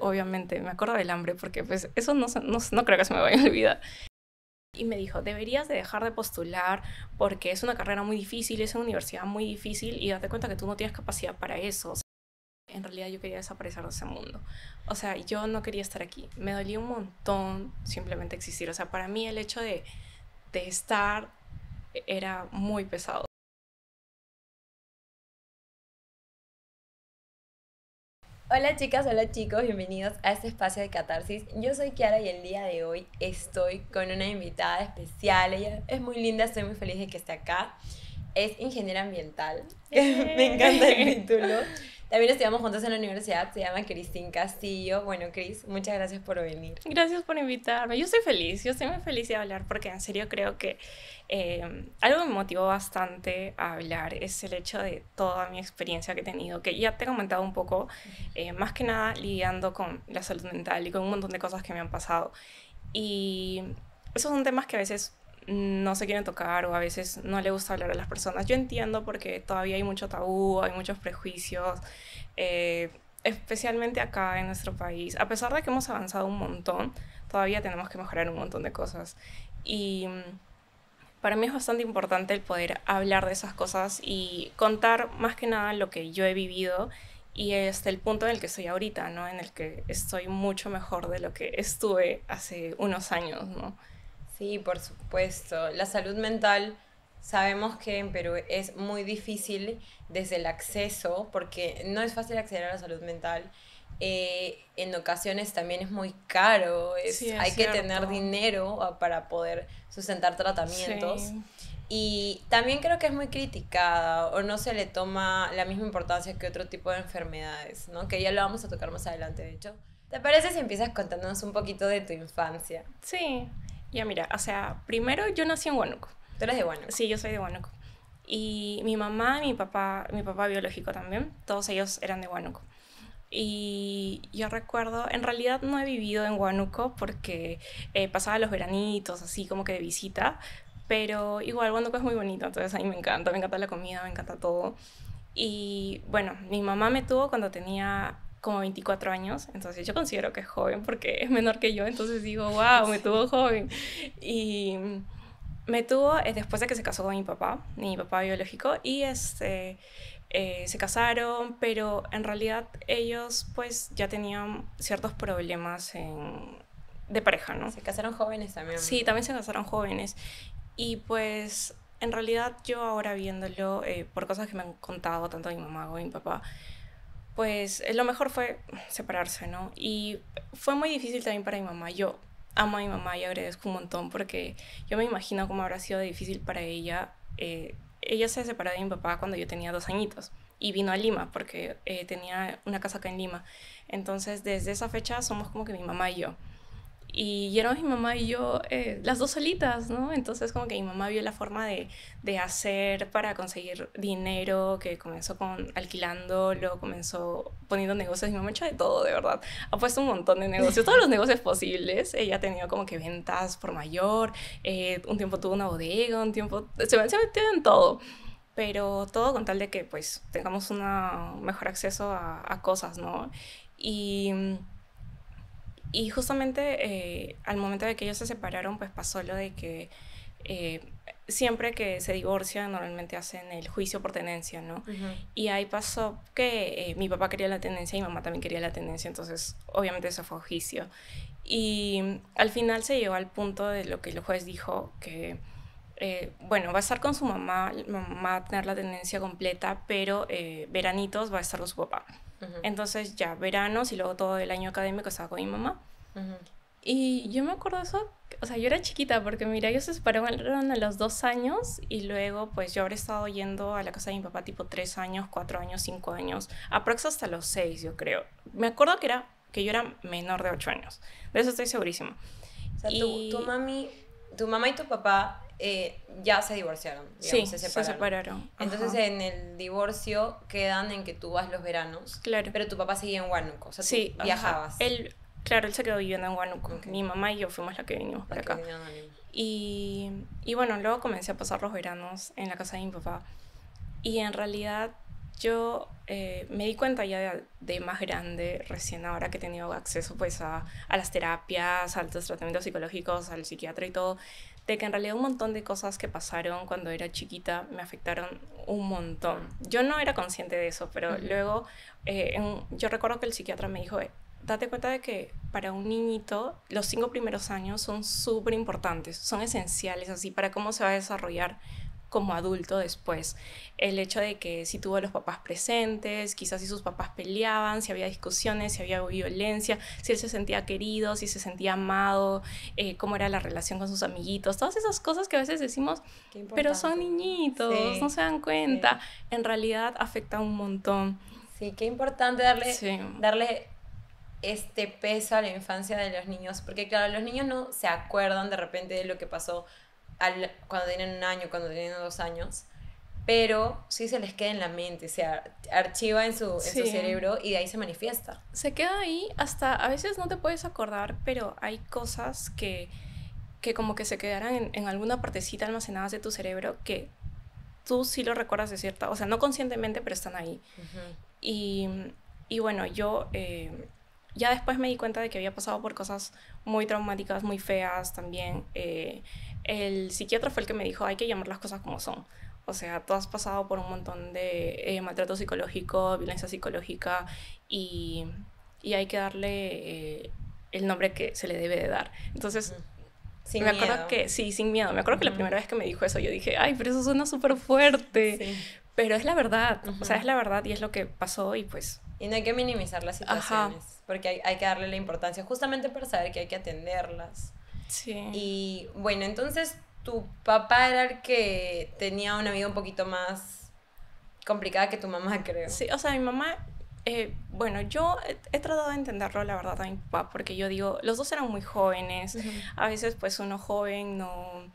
obviamente, me acuerdo del hambre, porque pues eso no creo que se me vaya a olvidar. Y me dijo, deberías de dejar de postular porque es una carrera muy difícil, es una universidad muy difícil y date cuenta que tú no tienes capacidad para eso. O sea, en realidad yo quería desaparecer de ese mundo. O sea, yo no quería estar aquí. Me dolía un montón simplemente existir. O sea, para mí el hecho de estar era muy pesado. Hola chicas, hola chicos, bienvenidos a este espacio de catarsis. Yo soy Kiara y el día de hoy estoy con una invitada especial. Ella es muy linda, estoy muy feliz de que esté acá. Es ingeniera ambiental, que me encanta el título. También estudiamos juntos en la universidad, se llama Cristín Castillo. Bueno, Cris, muchas gracias por venir. Gracias por invitarme. Yo estoy muy feliz de hablar porque en serio creo que algo que me motivó bastante a hablar es el hecho de toda mi experiencia que he tenido, que ya te he comentado un poco, más que nada lidiando con la salud mental y con un montón de cosas que me han pasado. Y esos son temas que a veces no se quieren tocar o a veces no le gusta hablar a las personas. Yo entiendo porque todavía hay mucho tabú, hay muchos prejuicios, eh, especialmente acá en nuestro país. A pesar de que hemos avanzado un montón, todavía tenemos que mejorar un montón de cosas. Y para mí es bastante importante el poder hablar de esas cosas y contar más que nada lo que yo he vivido y hasta el punto en el que estoy ahorita, ¿no? En el que estoy mucho mejor de lo que estuve hace unos años, ¿no? Sí, por supuesto. La salud mental, sabemos que en Perú es muy difícil desde el acceso, porque no es fácil acceder a la salud mental. En ocasiones también es muy caro, Sí, es hay que tener cierto. dinero para poder sustentar tratamientos. Sí. Y también creo que es muy criticada o no se le toma la misma importancia que otro tipo de enfermedades, ¿no? Que ya lo vamos a tocar más adelante, de hecho. ¿Te parece si empiezas contándonos un poquito de tu infancia? Sí. Ya mira, o sea, primero yo nací en Huánuco. Tú eres de Huánuco. Sí, yo soy de Huánuco. Y mi mamá y mi papá biológico también, todos ellos eran de Huánuco. Y yo recuerdo, en realidad no he vivido en Huánuco porque pasaba los veranitos así como que de visita, pero igual Huánuco es muy bonito, entonces a mí me encanta la comida, me encanta todo. Y bueno, mi mamá me tuvo cuando tenía como 24 años, entonces yo considero que es joven porque es menor que yo, entonces digo, wow, me tuvo joven. Y me tuvo después de que se casó con mi papá biológico, y se casaron, pero en realidad ellos pues ya tenían ciertos problemas de pareja, ¿no? Se casaron jóvenes también. Sí, también se casaron jóvenes. Y pues en realidad yo ahora viéndolo, por cosas que me han contado tanto mi mamá como mi papá, pues lo mejor fue separarse, ¿no? Y fue muy difícil también para mi mamá. Yo amo a mi mamá y agradezco un montón porque yo me imagino cómo habrá sido difícil para ella. Ella se separó de mi papá cuando yo tenía 2 añitos y vino a Lima porque tenía una casa acá en Lima. Entonces desde esa fecha somos como que mi mamá y yo. Y éramos mi mamá y yo, las dos solitas, ¿no? Entonces como que mi mamá vio la forma de hacer para conseguir dinero, que comenzó con alquilando, luego comenzó poniendo negocios. Mi mamá ha hecho de todo, de verdad. Ha puesto un montón de negocios, todos los negocios posibles. Ella ha tenido como que ventas por mayor, un tiempo tuvo una bodega, un tiempo... Se metió en todo. Pero todo con tal de que pues tengamos un mejor acceso a cosas, ¿no? Y y justamente al momento de que ellos se separaron, pues pasó lo de que eh, siempre que se divorcian normalmente hacen el juicio por tenencia, ¿no? Ujú. Y ahí pasó que mi papá quería la tenencia y mi mamá también quería la tenencia, entonces obviamente eso fue juicio. Y al final se llegó al punto de lo que el juez dijo, que bueno, va a estar con su mamá, mamá va a tener la tenencia completa, pero veranitos va a estar con su papá. Ujú. Entonces ya veranos y luego todo el año académico estaba con mi mamá. Ujú. Y yo me acuerdo de eso, o sea, yo era chiquita porque mira, ellos se separaron a los 2 años y luego pues yo habré estado yendo a la casa de mi papá tipo 3 años, 4 años, 5 años, aprox hasta los 6 yo creo. Me acuerdo que yo era menor de 8 años, de eso estoy segurísima. O sea, Y tu mamá y tu papá ya se divorciaron, digamos, sí, se se separaron. separaron. Entonces Ajá, en el divorcio quedan en que tú vas los veranos, claro. pero tu papá seguía en Huánuco, o sea, tú Sí, ajá. viajabas. Claro, él se quedó viviendo en Huánuco. Ok, Mi mamá y yo fuimos las que vinimos la para que acá. vinieron a Lima. Y bueno, luego comencé a pasar los veranos en la casa de mi papá. Y en realidad me di cuenta ya de más grande, recién ahora que he tenido acceso pues a las terapias, a los tratamientos psicológicos, al psiquiatra y todo, de que en realidad un montón de cosas que pasaron cuando era chiquita me afectaron un montón. Yo no era consciente de eso, pero luego yo recuerdo que el psiquiatra me dijo, date cuenta de que para un niñito los 5 primeros años son súper importantes, son esenciales así para cómo se va a desarrollar como adulto después. El hecho de que si tuvo a los papás presentes, quizás si sus papás peleaban, si había discusiones, si había violencia, si él se sentía querido, si se sentía amado, cómo era la relación con sus amiguitos, todas esas cosas que a veces decimos, pero son niñitos, sí, no se dan cuenta, sí, en realidad afecta un montón. Sí, qué importante darle este peso a la infancia de los niños, porque claro, los niños no se acuerdan de repente de lo que pasó cuando tienen 1 año, cuando tienen 2 años, pero sí se les queda en la mente, se archiva en su cerebro y de ahí se manifiesta. Se queda ahí, hasta a veces no te puedes acordar, pero hay cosas que como que se quedarán en alguna partecita almacenadas de tu cerebro que tú sí lo recuerdas de cierta, o sea, no conscientemente, pero están ahí. Y bueno, yo ya después me di cuenta de que había pasado por cosas muy traumáticas, muy feas también. El psiquiatra fue el que me dijo, hay que llamar las cosas como son. O sea, tú has pasado por un montón de maltrato psicológico, violencia psicológica y hay que darle el nombre que se le debe de dar. Entonces, sin me miedo. acuerdo que, sí, sin miedo. Me acuerdo que la primera vez que me dijo eso, yo dije, ay, pero eso suena súper fuerte. Sí. Pero es la verdad, o sea, es la verdad y es lo que pasó y pues... Y no hay que minimizar las situaciones, porque hay que darle la importancia justamente para saber que hay que atenderlas. Sí. Y bueno, entonces tu papá era el que tenía una vida un poquito más complicada que tu mamá, creo. Sí, o sea, mi mamá, bueno, yo he tratado de entenderlo, la verdad, a mi papá, porque yo digo, los dos eran muy jóvenes, a veces pues uno joven no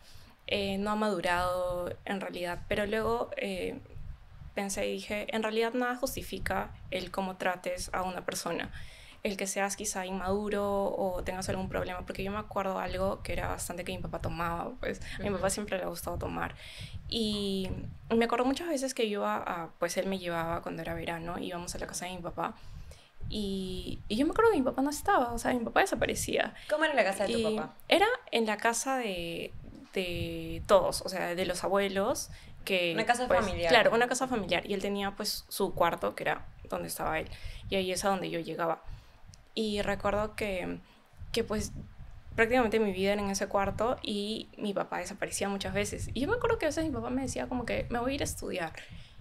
ha madurado en realidad, pero luego pensé y dije, en realidad nada justifica el cómo trates a una persona, el que seas quizá inmaduro o tengas algún problema, porque yo me acuerdo algo que era bastante que mi papá tomaba, pues a mi papá siempre le ha gustado tomar y me acuerdo muchas veces que yo pues él me llevaba cuando era verano, íbamos a la casa de mi papá y yo me acuerdo que mi papá no estaba, o sea, mi papá desaparecía. ¿Cómo era la casa de tu papá? Era en la casa de todos, o sea, de los abuelos. Una casa pues, familiar. Claro, una casa familiar. Y él tenía pues su cuarto, que era donde estaba él. Y ahí es a donde yo llegaba. Y recuerdo que pues prácticamente mi vida era en ese cuarto y mi papá desaparecía muchas veces. Y yo me acuerdo que a veces mi papá me decía como que me voy a ir a estudiar.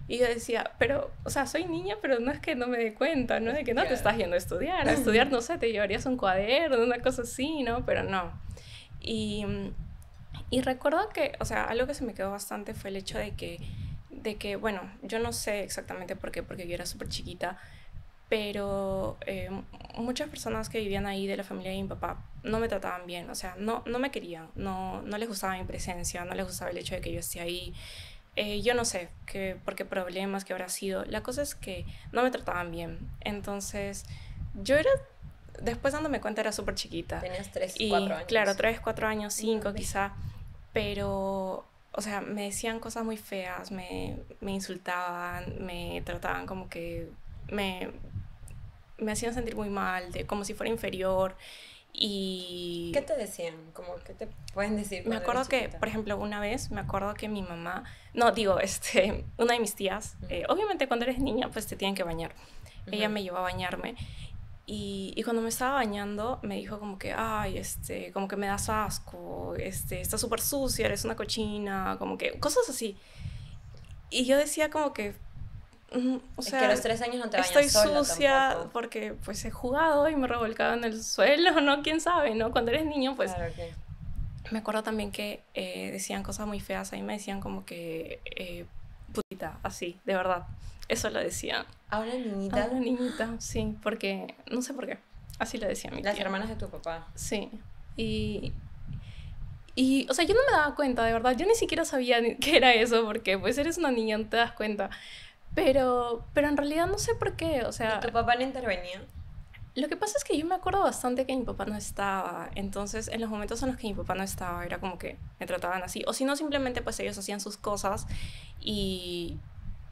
Y yo decía, pero, o sea, soy niña, pero no es que no me dé cuenta, ¿no? De que no te estás yendo a estudiar. A estudiar, no sé, te llevarías un cuaderno, una cosa así, ¿no? Pero no. Y recuerdo que, o sea, algo que se me quedó bastante fue el hecho de que bueno, yo no sé exactamente por qué, porque yo era súper chiquita, pero muchas personas que vivían ahí de la familia de mi papá no me trataban bien, o sea, no me querían, no les gustaba mi presencia, no les gustaba el hecho de que yo esté ahí. Yo no sé por qué problemas, qué habrá sido. La cosa es que no me trataban bien. Entonces, yo era... Después dándome cuenta era súper chiquita. Tenías 3, 4 años. Claro, 3, 4 años, 5 quizá. Pero, o sea, me decían cosas muy feas, me insultaban, me trataban como que... Me hacían sentir muy mal, como si fuera inferior. Y... ¿Qué te decían? ¿Qué te pueden decir? Me acuerdo que, por ejemplo, una vez, me acuerdo que mi mamá... No, digo, una de mis tías, obviamente cuando eres niña, pues te tienen que bañar. Ella me llevó a bañarme. Y cuando me estaba bañando, me dijo como que, ay, como que me das asco, estás súper sucia, eres una cochina, como que, cosas así. Y yo decía como que, o sea, es que a los 3 años no te bañas estoy sola sucia tampoco. Porque pues he jugado y me he revolcado en el suelo, ¿no? ¿Quién sabe, no? Cuando eres niño, pues... Claro, okay. Me acuerdo también que decían cosas muy feas, ahí me decían como que, putita, así, de verdad. Eso lo decían. ¿A una niñita? A una niñita, sí, porque, no sé por qué, así lo decía mi tía. Las hermanas de tu papá. Sí, y, o sea, yo no me daba cuenta, de verdad, yo ni siquiera sabía qué era eso, porque pues eres una niña, no te das cuenta, pero en realidad no sé por qué, o sea... ¿Y tu papá no intervenía? Lo que pasa es que yo me acuerdo bastante que mi papá no estaba, entonces en los momentos en los que mi papá no estaba era como que me trataban así, o si no simplemente pues ellos hacían sus cosas y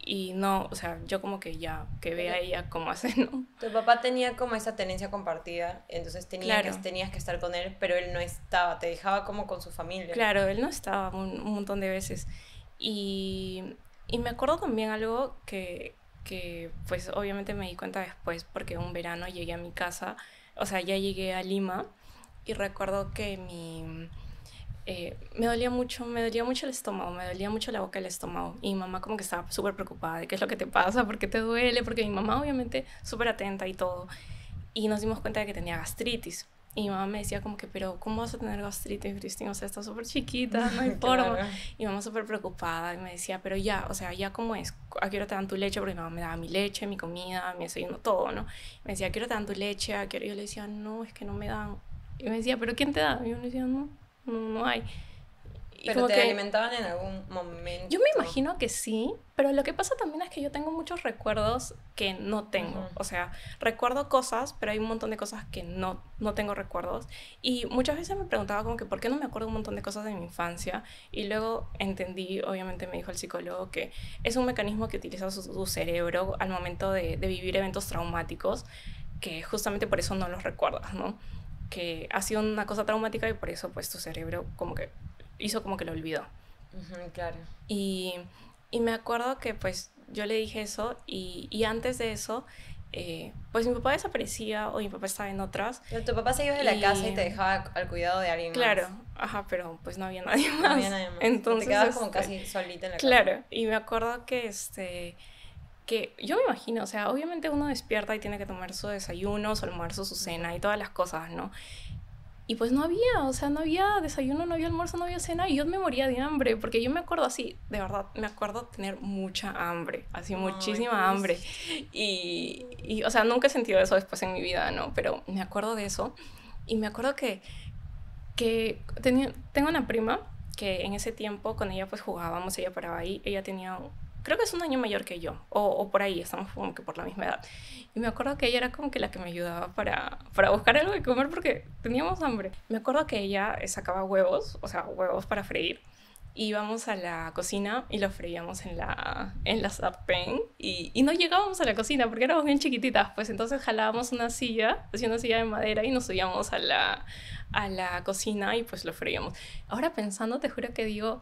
y no, o sea, yo como que ya, que vea ella cómo hace, ¿no? Tu papá tenía como esa tenencia compartida, entonces Claro, tenías que estar con él, pero él no estaba, te dejaba como con su familia. claro, él no estaba un montón de veces. Y, y me acuerdo también algo que pues obviamente me di cuenta después porque un verano llegué a mi casa, o sea, ya llegué a Lima y recuerdo que me dolía mucho el estómago, me dolía mucho la boca del estómago. Y mi mamá como que estaba súper preocupada de qué es lo que te pasa, por qué te duele, porque mi mamá obviamente súper atenta y todo. Y nos dimos cuenta de que tenía gastritis. Y mi mamá me decía como que, pero ¿cómo vas a tener gastritis, Cristina? O sea, estás súper chiquita, no hay forma. Claro. Y mi mamá súper preocupada y me decía, pero ya, o sea, ya cómo es, ¿a qué hora te dan tu leche? Porque mi mamá me daba mi leche, mi comida, mi desayuno, todo, ¿no? Me decía, ¿a qué hora te dan tu leche? ¿A qué hora? Y yo le decía, no, es que no me dan. Y me decía, ¿pero quién te da? Y yo le decía, no, no hay. Y Pero como te que alimentaban en algún momento. yo me imagino que sí, pero lo que pasa también es que yo tengo muchos recuerdos que no tengo. Ujú. O sea, recuerdo cosas, pero hay un montón de cosas que no tengo recuerdos. Y muchas veces me preguntaba como que por qué no me acuerdo un montón de cosas de mi infancia. Y luego entendí, obviamente me dijo el psicólogo, que es un mecanismo que utiliza su cerebro al momento de vivir eventos traumáticos, que justamente por eso no los recuerdas, ¿no? Que ha sido una cosa traumática y por eso pues tu cerebro como que hizo como que lo olvidó. Ujú, claro. Y, y me acuerdo que pues yo le dije eso y antes de eso, pues mi papá desaparecía o mi papá estaba en otras. Pero tu papá se iba de la casa y Y te dejaba al cuidado de alguien más. claro, ajá, pero pues no había nadie No había más. nadie más. Y te Entonces, quedabas como casi solita en la casa. claro, y me acuerdo que yo me imagino, o sea, obviamente uno despierta y tiene que tomar su desayuno, su almuerzo, su cena y todas las cosas, ¿no? Y pues no había, o sea, no había desayuno, no había almuerzo, no había cena y yo me moría de hambre, porque yo me acuerdo así, de verdad, me acuerdo tener mucha hambre, así Ay, muchísima hambre. pobrecito. O sea, nunca he sentido eso después en mi vida, ¿no? Pero me acuerdo de eso y me acuerdo tengo una prima que en ese tiempo con ella pues jugábamos, ella paraba ahí, ella tenía, creo que es un año mayor que yo, o por ahí, estamos como que por la misma edad. Y me acuerdo que ella era como que la que me ayudaba para buscar algo de comer porque teníamos hambre. Me acuerdo que ella sacaba huevos, o sea, huevos para freír. Íbamos a la cocina y los freíamos en la sartén y no llegábamos a la cocina porque éramos bien chiquititas, pues entonces jalábamos una silla, así una silla de madera y nos subíamos a la cocina y pues lo freíamos. Ahora pensando, te juro que digo,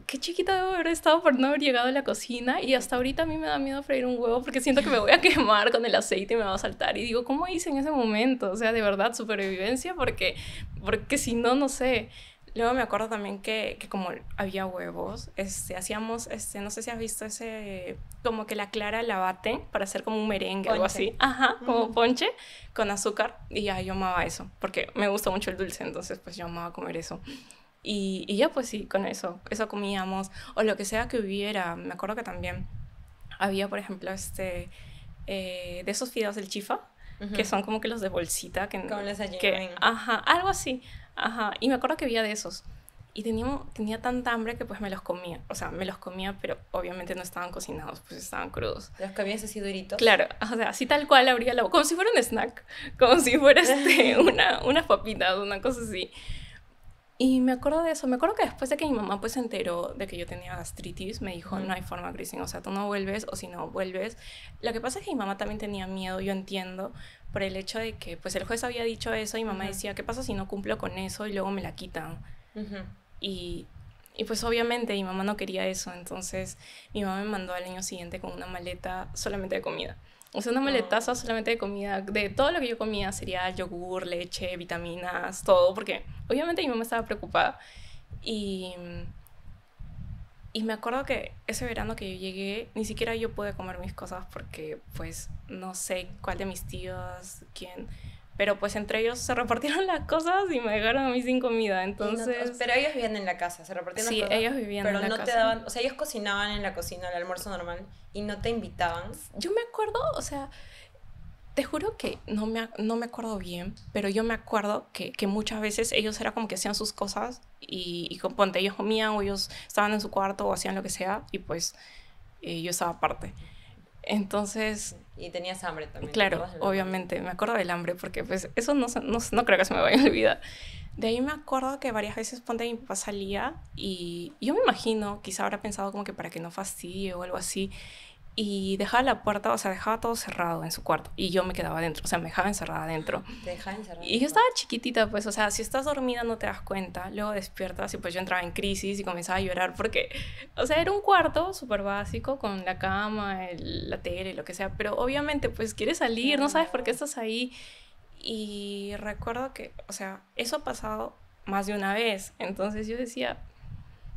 qué chiquita debo haber estado por no haber llegado a la cocina y hasta ahorita a mí me da miedo freír un huevo porque siento que me voy a quemar con el aceite y me va a saltar y digo, ¿cómo hice en ese momento? O sea, de verdad, supervivencia porque si no, no sé. Luego me acuerdo también que como había huevos, hacíamos, no sé si has visto ese, como que la clara la baten para hacer como un merengue, algo Ponche. así. Ajá, como Ujú. ponche con azúcar y ya yo amaba eso, porque me gusta mucho el dulce, entonces pues yo amaba comer eso. Y ya pues sí, con eso comíamos, o lo que sea que hubiera. Me acuerdo que también había, por ejemplo, de esos fideos del chifa, que Ujú. son como que los de bolsita, Como el que desayuno. ajá, algo así, ajá. Y me acuerdo que había de esos. Y tenía tanta hambre que pues me los comía, o sea, me los comía, pero obviamente no estaban cocinados, pues estaban crudos. Los que habías así duritos. Claro, o sea, así tal cual abría la boca, como si fuera un snack, como si fuera unas papitas, una cosa así. Y me acuerdo de eso, me acuerdo que después de que mi mamá pues se enteró de que yo tenía gastritis, me dijo, Ujú. no hay forma, Cristina, o sea, tú no vuelves o si no vuelves. Lo que pasa es que mi mamá también tenía miedo, yo entiendo, por el hecho de que pues el juez había dicho eso y mi mamá Ujú. decía, ¿qué pasa si no cumplo con eso y luego me la quitan? Ujú. Y, y pues obviamente mi mamá no quería eso, entonces mi mamá me mandó al año siguiente con una maleta solamente de comida. O sea, una maletaza Oh. solamente de comida, de todo lo que yo comía, sería yogur, leche, vitaminas, todo, porque obviamente mi mamá estaba preocupada. Y, y me acuerdo que ese verano que yo llegué, ni siquiera yo pude comer mis cosas porque pues no sé cuál de mis tíos, quién, pero pues entre ellos se repartieron las cosas y me dejaron a mí sin comida, Y no, entonces pero ellos vivían en la casa, se repartían las sí, cosas, ellos vivían pero en la no te casa. daban, o sea, ellos cocinaban en la cocina el almuerzo normal y no te invitaban. Yo me acuerdo, o sea, te juro que no me acuerdo bien, pero yo me acuerdo que muchas veces ellos era como que hacían sus cosas y ponte, ellos comían o ellos estaban en su cuarto o hacían lo que sea y pues yo estaba aparte. Entonces, Y tenías hambre también, te claro, acordás del hambre. obviamente, me acuerdo del hambre porque pues eso no creo que se me vaya a olvidar. De ahí me acuerdo que varias veces ponte mi papá salía y yo me imagino, quizá habrá pensado como que para que no fastidie o algo así, y dejaba la puerta, o sea, dejaba todo cerrado en su cuarto y yo me quedaba adentro, o sea, me dejaba encerrada adentro. Te dejaban encerrada en Y el yo estaba cuarto. chiquitita, pues, o sea, si estás dormida no te das cuenta, luego despiertas y pues yo entraba en crisis y comenzaba a llorar porque, o sea, era un cuarto súper básico con la cama, la tele, lo que sea, pero obviamente pues quieres salir, no sabes por qué Claro. estás ahí. Y recuerdo que, o sea, eso ha pasado más de una vez, entonces yo decía,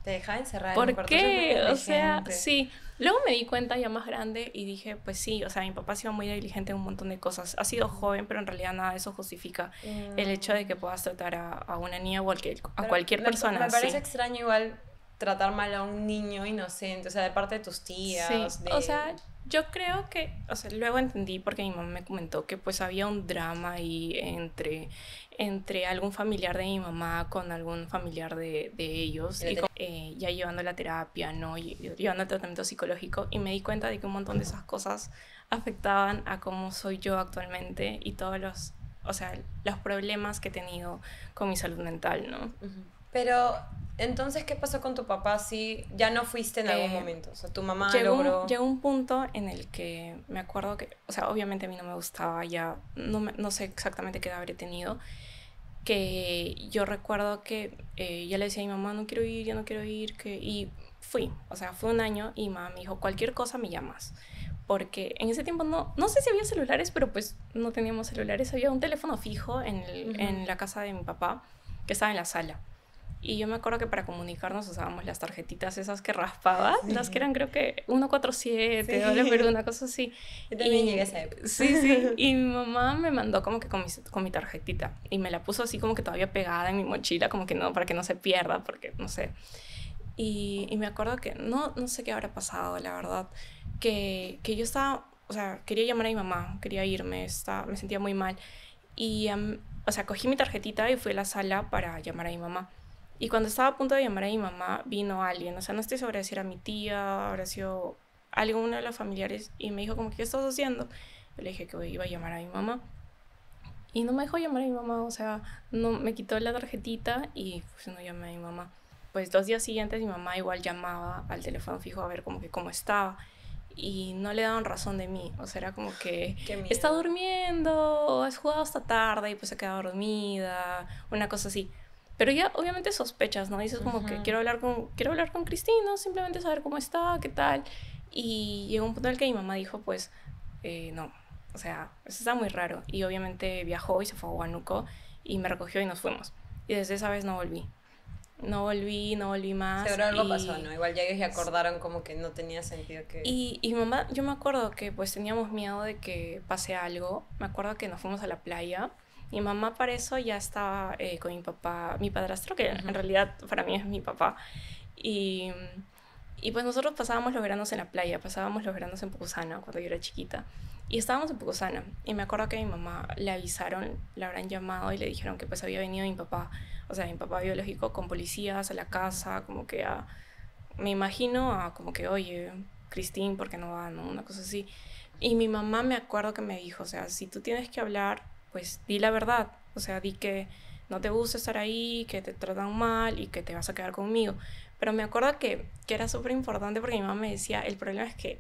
Te dejaba encerrada en un ¿por cuarto. Eso es muy qué? O sea, negligente. sí. Luego me di cuenta ya más grande y dije, pues sí, o sea, mi papá ha sido muy negligente en un montón de cosas. Ha sido joven, pero en realidad nada de eso justifica el hecho de que Mm, puedas tratar a una niña o a Pero cualquier persona me parece así. extraño igual tratar mal a un niño inocente, o sea, de parte de tus Sí, tías, o de... sea, yo creo que, o sea, luego entendí porque mi mamá me comentó que pues había un drama ahí entre algún familiar de mi mamá con algún familiar de ellos de y tener- ya llevando la terapia, ¿no? Llevando el tratamiento psicológico y me di cuenta de que un montón de esas cosas afectaban a cómo soy yo actualmente y todos los, o sea, los problemas que he tenido con mi salud mental, ¿no? Ujú. Pero, entonces, ¿qué pasó con tu papá si ya no fuiste en algún Eh, momento? O sea, tu mamá logró... llegó un punto en el que me acuerdo que, o sea, obviamente a mí no me gustaba, ya no sé exactamente qué edad habré tenido, que yo recuerdo que ya le decía a mi mamá, no quiero ir, ya no quiero ir, y fui, o sea, fue un año y mamá me dijo, cualquier cosa me llamas. Porque en ese tiempo no sé si había celulares, pero pues no teníamos celulares, había un teléfono fijo Ujú. en la casa de mi papá que estaba en la sala. Y yo me acuerdo que para comunicarnos usábamos las tarjetitas esas que raspabas, las que Sí, eran creo que 147, Hola Perú, sí. una cosa así. Yo también llegué a Y esa época. sí, sí, y mi mamá me mandó como que con mi tarjetita y me la puso así como que todavía pegada en mi mochila, como que no, para que no se pierda, porque no sé. Y me acuerdo que no sé qué habrá pasado, la verdad, que yo estaba, o sea, quería llamar a mi mamá, quería irme, me sentía muy mal. Y, o sea, cogí mi tarjetita y fui a la sala para llamar a mi mamá. Y cuando estaba a punto de llamar a mi mamá, vino alguien. O sea, no estoy segura si era mi tía, habrá sido alguno de los familiares. Y me dijo como, ¿qué estás haciendo? Yo le dije que iba a llamar a mi mamá. Y no me dejó llamar a mi mamá. O sea, no me quitó la tarjetita y pues no llamé a mi mamá. Pues 2 días siguientes mi mamá igual llamaba al teléfono fijo a ver como que cómo estaba y no le daban razón de mí. O sea, era como que Qué está miedo. durmiendo, o has jugado hasta tarde y pues se queda dormida, una cosa así. Pero ya obviamente sospechas, ¿no? Dices como que Ujú. quiero hablar con Cristina, simplemente saber cómo está, qué tal. Y llegó un punto en el que mi mamá dijo, pues, no, o sea, eso está muy raro. Y obviamente viajó y se fue a Huánuco y me recogió y nos fuimos. Y desde esa vez no volví. No volví más Seguro algo pasó, y ¿no? Igual ya ellos ya acordaron como que no tenía sentido que... y mamá, yo me acuerdo que pues teníamos miedo de que pase algo. Me acuerdo que nos fuimos a la playa. Mi mamá para eso ya estaba con mi papá, mi padrastro, que en Ujú. realidad para mí es mi papá. Y, y pues nosotros pasábamos los veranos en la playa, pasábamos los veranos en Pucusana cuando yo era chiquita. Y estábamos en Pucusana. Y me acuerdo que a mi mamá le avisaron, le habrán llamado y le dijeron que pues había venido mi papá, o sea, mi papá biológico con policías a la casa, como que me imagino a como que, oye, Cristín, ¿por qué no va? ¿No? Una cosa así. Y mi mamá me acuerdo que me dijo, o sea, si tú tienes que hablar, pues di la verdad. O sea, di que no te gusta estar ahí, que te tratan mal y que te vas a quedar conmigo. Pero me acuerdo que era súper importante porque mi mamá me decía, el problema es que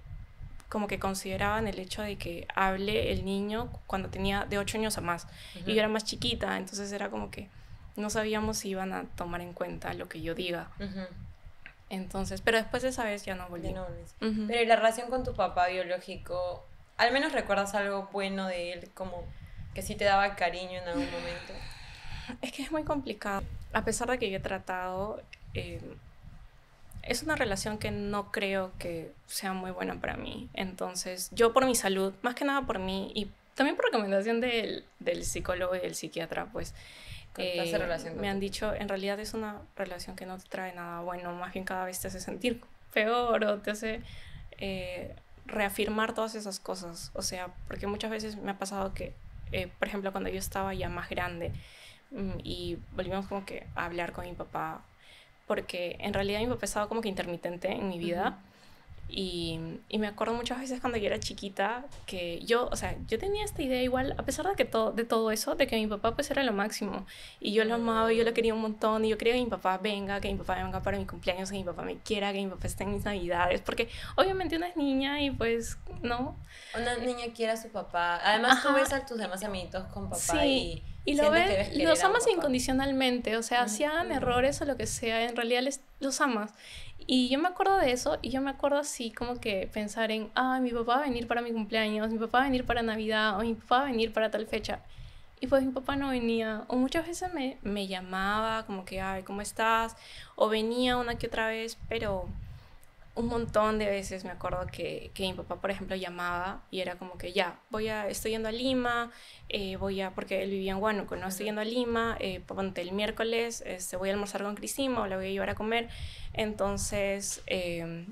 como que consideraban el hecho de que hable el niño cuando tenía de 8 años a más. Y Ujú. yo era más chiquita, entonces era como que no sabíamos si iban a tomar en cuenta lo que yo diga. Ujú. Entonces, pero después de esa vez ya no Ya volví. no volviste. Ujú. Pero ¿y la relación con tu papá biológico? ¿Al menos recuerdas algo bueno de él, como que sí te daba cariño en algún momento? Es que es muy complicado. A pesar de que yo he tratado, eh, es una relación que no creo que sea muy buena para mí. Entonces, yo por mi salud, más que nada por mí y también por recomendación del psicólogo y del psiquiatra, pues Cortaste relación me con tu han papá. dicho, en realidad es una relación que no te trae nada bueno, más bien cada vez te hace sentir peor o te hace eh, reafirmar todas esas cosas. O sea, porque muchas veces me ha pasado que, por ejemplo, cuando yo estaba ya más grande y volvimos como que a hablar con mi papá, porque en realidad mi papá estaba como que intermitente en mi Ujú. vida Y me acuerdo muchas veces cuando yo era chiquita que yo, o sea, yo tenía esta idea igual, a pesar de que de todo eso, de que mi papá pues era lo máximo. Y yo lo amaba, y yo lo quería un montón, y yo quería que mi papá venga, para mi cumpleaños, que mi papá me quiera, que mi papá esté en mis navidades, porque obviamente una es niña y pues, ¿no? Una niña quiere a su papá. Además, tú Ajá, ves a tus demás amiguitos con papá sí. Y lo sientes que ves, debes querer los a un amas papá. incondicionalmente, o sea, si hagan errores o lo que sea, en realidad los amas. Y yo me acuerdo de eso, y yo me acuerdo así como que pensar en, mi papá va a venir para mi cumpleaños, mi papá va a venir para Navidad, o mi papá va a venir para tal fecha. Y pues mi papá no venía, o muchas veces me llamaba como que, ay, ¿cómo estás? O venía una que otra vez, pero un montón de veces me acuerdo que mi papá, por ejemplo, llamaba y era como que ya, estoy yendo a Lima, porque él vivía en Huánuco, ¿no? Estoy yendo a Lima, ponte el miércoles, voy a almorzar con Cristina o la voy a llevar a comer, entonces, que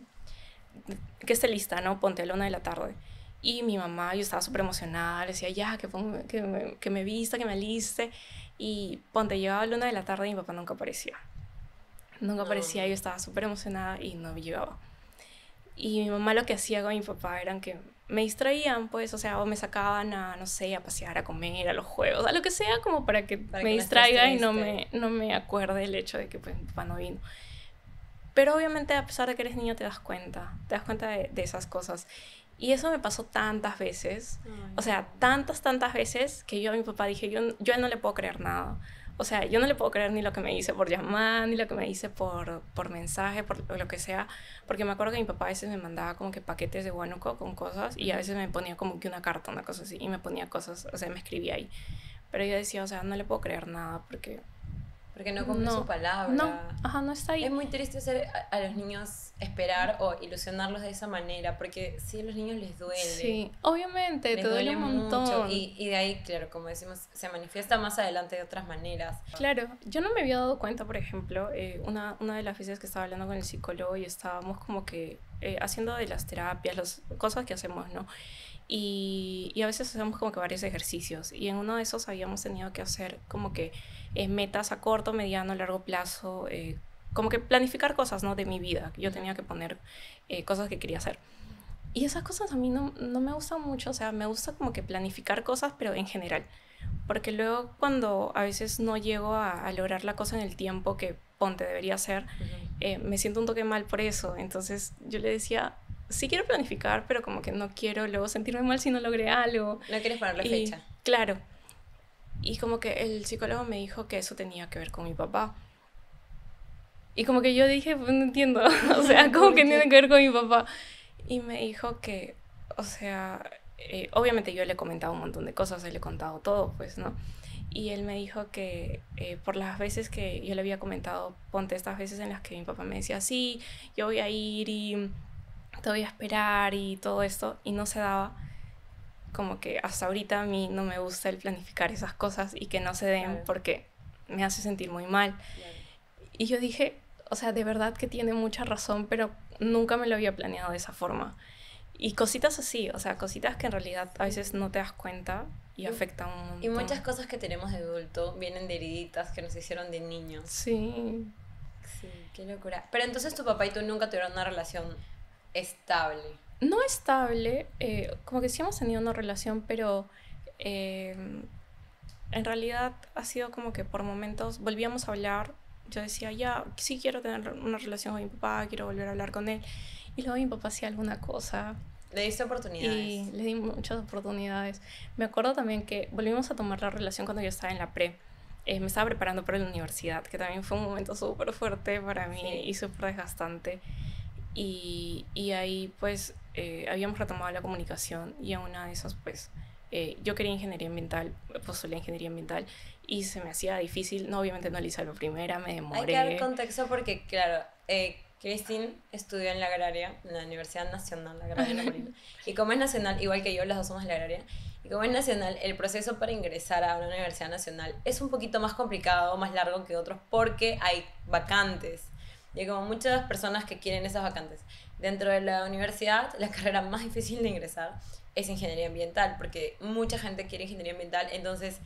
esté lista, ¿no? Ponte a la 1 de la tarde. Y mi mamá, yo estaba súper emocionada, le decía, ya, que me vista, que me aliste, y ponte, llegaba a la 1 de la tarde y mi papá nunca aparecía. Nunca aparecía, yo estaba súper emocionada y no llegaba. Y mi mamá lo que hacía con mi papá eran que me distraían, pues, o sea, o me sacaban a, no sé, a pasear, a comer, a los juegos, a lo que sea, como para que me distraiga y no me acuerde el hecho de que pues, mi papá no vino. Pero obviamente, a pesar de que eres niño, te das cuenta de esas cosas. Y eso me pasó tantas veces, o sea, tantas veces que yo a mi papá dije, yo a él no le puedo creer nada. O sea, yo no le puedo creer ni lo que me dice por llamada, ni lo que me dice por mensaje, por lo que sea. Porque me acuerdo que mi papá a veces me mandaba como que paquetes de Huánuco con cosas y a veces me ponía como que una carta, una cosa así, y me ponía cosas, o sea, me escribía ahí. Pero yo decía, o sea, no le puedo creer nada porque no cumple su palabra. No está ahí. Es muy triste hacer a los niños esperar o ilusionarlos de esa manera, porque sí, a los niños les duele. Sí, obviamente, te duele un montón. Mucho, y de ahí, claro, como decimos, se manifiesta más adelante de otras maneras. Claro, yo no me había dado cuenta, por ejemplo, una de las veces que estaba hablando con el psicólogo y estábamos como que haciendo de las terapias, las cosas que hacemos, ¿no? Y a veces hacemos como que varios ejercicios y en uno de esos habíamos tenido que hacer como que metas a corto, mediano, largo plazo, como que planificar cosas, ¿no? De mi vida. Yo tenía que poner cosas que quería hacer. Y esas cosas a mí no me gustan mucho, o sea, me gusta como que planificar cosas, pero en general. Porque luego cuando a veces no llego a lograr la cosa en el tiempo que ponte debería ser, me siento un toque mal por eso. Entonces yo le decía, sí quiero planificar, pero como que no quiero luego sentirme mal si no logré algo. No quieres ponerle fecha. Claro. Y como que el psicólogo me dijo que eso tenía que ver con mi papá. Y como que yo dije, pues no entiendo, o sea, ¿cómo que tiene que ver con mi papá? Y me dijo que, o sea, obviamente yo le he comentado un montón de cosas, le he contado todo, pues, ¿no? Y él me dijo que por las veces que yo le había comentado, ponte estas veces en las que mi papá me decía, sí, yo voy a ir y te voy a esperar y todo esto, y no se daba, como que hasta ahorita a mí no me gusta el planificar esas cosas y que no se den porque me hace sentir muy mal. Y yo dije, o sea, de verdad que tiene mucha razón, pero nunca me lo había planeado de esa forma. Y cositas así, o sea, cositas que en realidad a veces no te das cuenta y afectan un montón. Y muchas cosas que tenemos de adulto vienen de heriditas que nos hicieron de niños. Sí. Sí, qué locura. Pero entonces tu papá y tú nunca tuvieron una relación estable. No estable, como que sí hemos tenido una relación, pero en realidad ha sido como que por momentos volvíamos a hablar. Yo decía, ya, sí quiero tener una relación con mi papá, quiero volver a hablar con él. Y luego mi papá hacía alguna cosa. Le diste oportunidades. Y le di muchas oportunidades. Me acuerdo también que volvimos a tomar la relación cuando yo estaba en la pre. Me estaba preparando para la universidad, que también fue un momento súper fuerte para mí y súper desgastante. Y ahí pues habíamos retomado la comunicación y en una de esas pues yo quería ingeniería ambiental, postulé ingeniería ambiental y se me hacía difícil, no, obviamente no la hice a la primera, me demoré. Hay que dar contexto porque claro, Christine estudió en la agraria, en la Universidad Nacional Agraria de La Marina, y como es nacional, igual que yo, las dos somos de la agraria, y como es nacional, el proceso para ingresar a una universidad nacional es un poquito más complicado, más largo que otros porque hay vacantes. Y hay como muchas personas que quieren esas vacantes. Dentro de la universidad, la carrera más difícil de ingresar es ingeniería ambiental, porque mucha gente quiere ingeniería ambiental, entonces,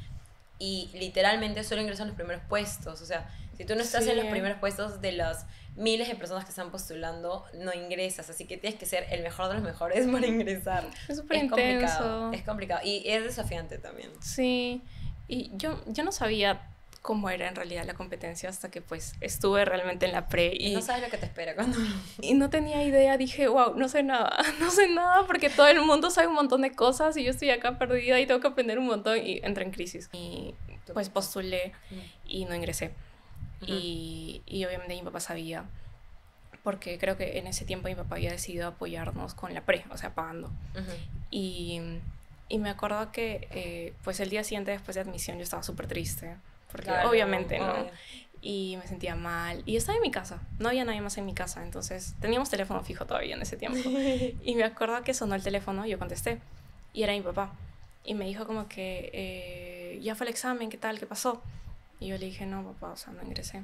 y literalmente solo ingresan los primeros puestos. O sea, Si tú no estás en los Sí, primeros puestos de las miles de personas que están postulando, no ingresas. Así que tienes que ser el mejor de los mejores para ingresar. es súper intenso. Es complicado. Y es desafiante también. Sí, y yo no sabía cómo era en realidad la competencia hasta que pues estuve realmente en la pre Y no sabes lo que te espera cuando... y no tenía idea, dije, wow, no sé nada, no sé nada porque todo el mundo sabe un montón de cosas y yo estoy acá perdida y tengo que aprender un montón y entré en crisis. Y pues postulé y no ingresé. Y obviamente mi papá sabía, porque creo que en ese tiempo mi papá había decidido apoyarnos con la pre, o sea, pagando. Y, y me acuerdo que pues el día siguiente después de admisión yo estaba súper triste, porque Claro, obviamente no. obvio. Y me sentía mal. Y estaba en mi casa, no había nadie más en mi casa, entonces teníamos teléfono fijo todavía en ese tiempo. Y me acuerdo que sonó el teléfono, yo contesté, y era mi papá. Y me dijo como que, ya fue el examen, ¿qué tal? ¿Qué pasó? Y yo le dije, no, papá, o sea, no ingresé.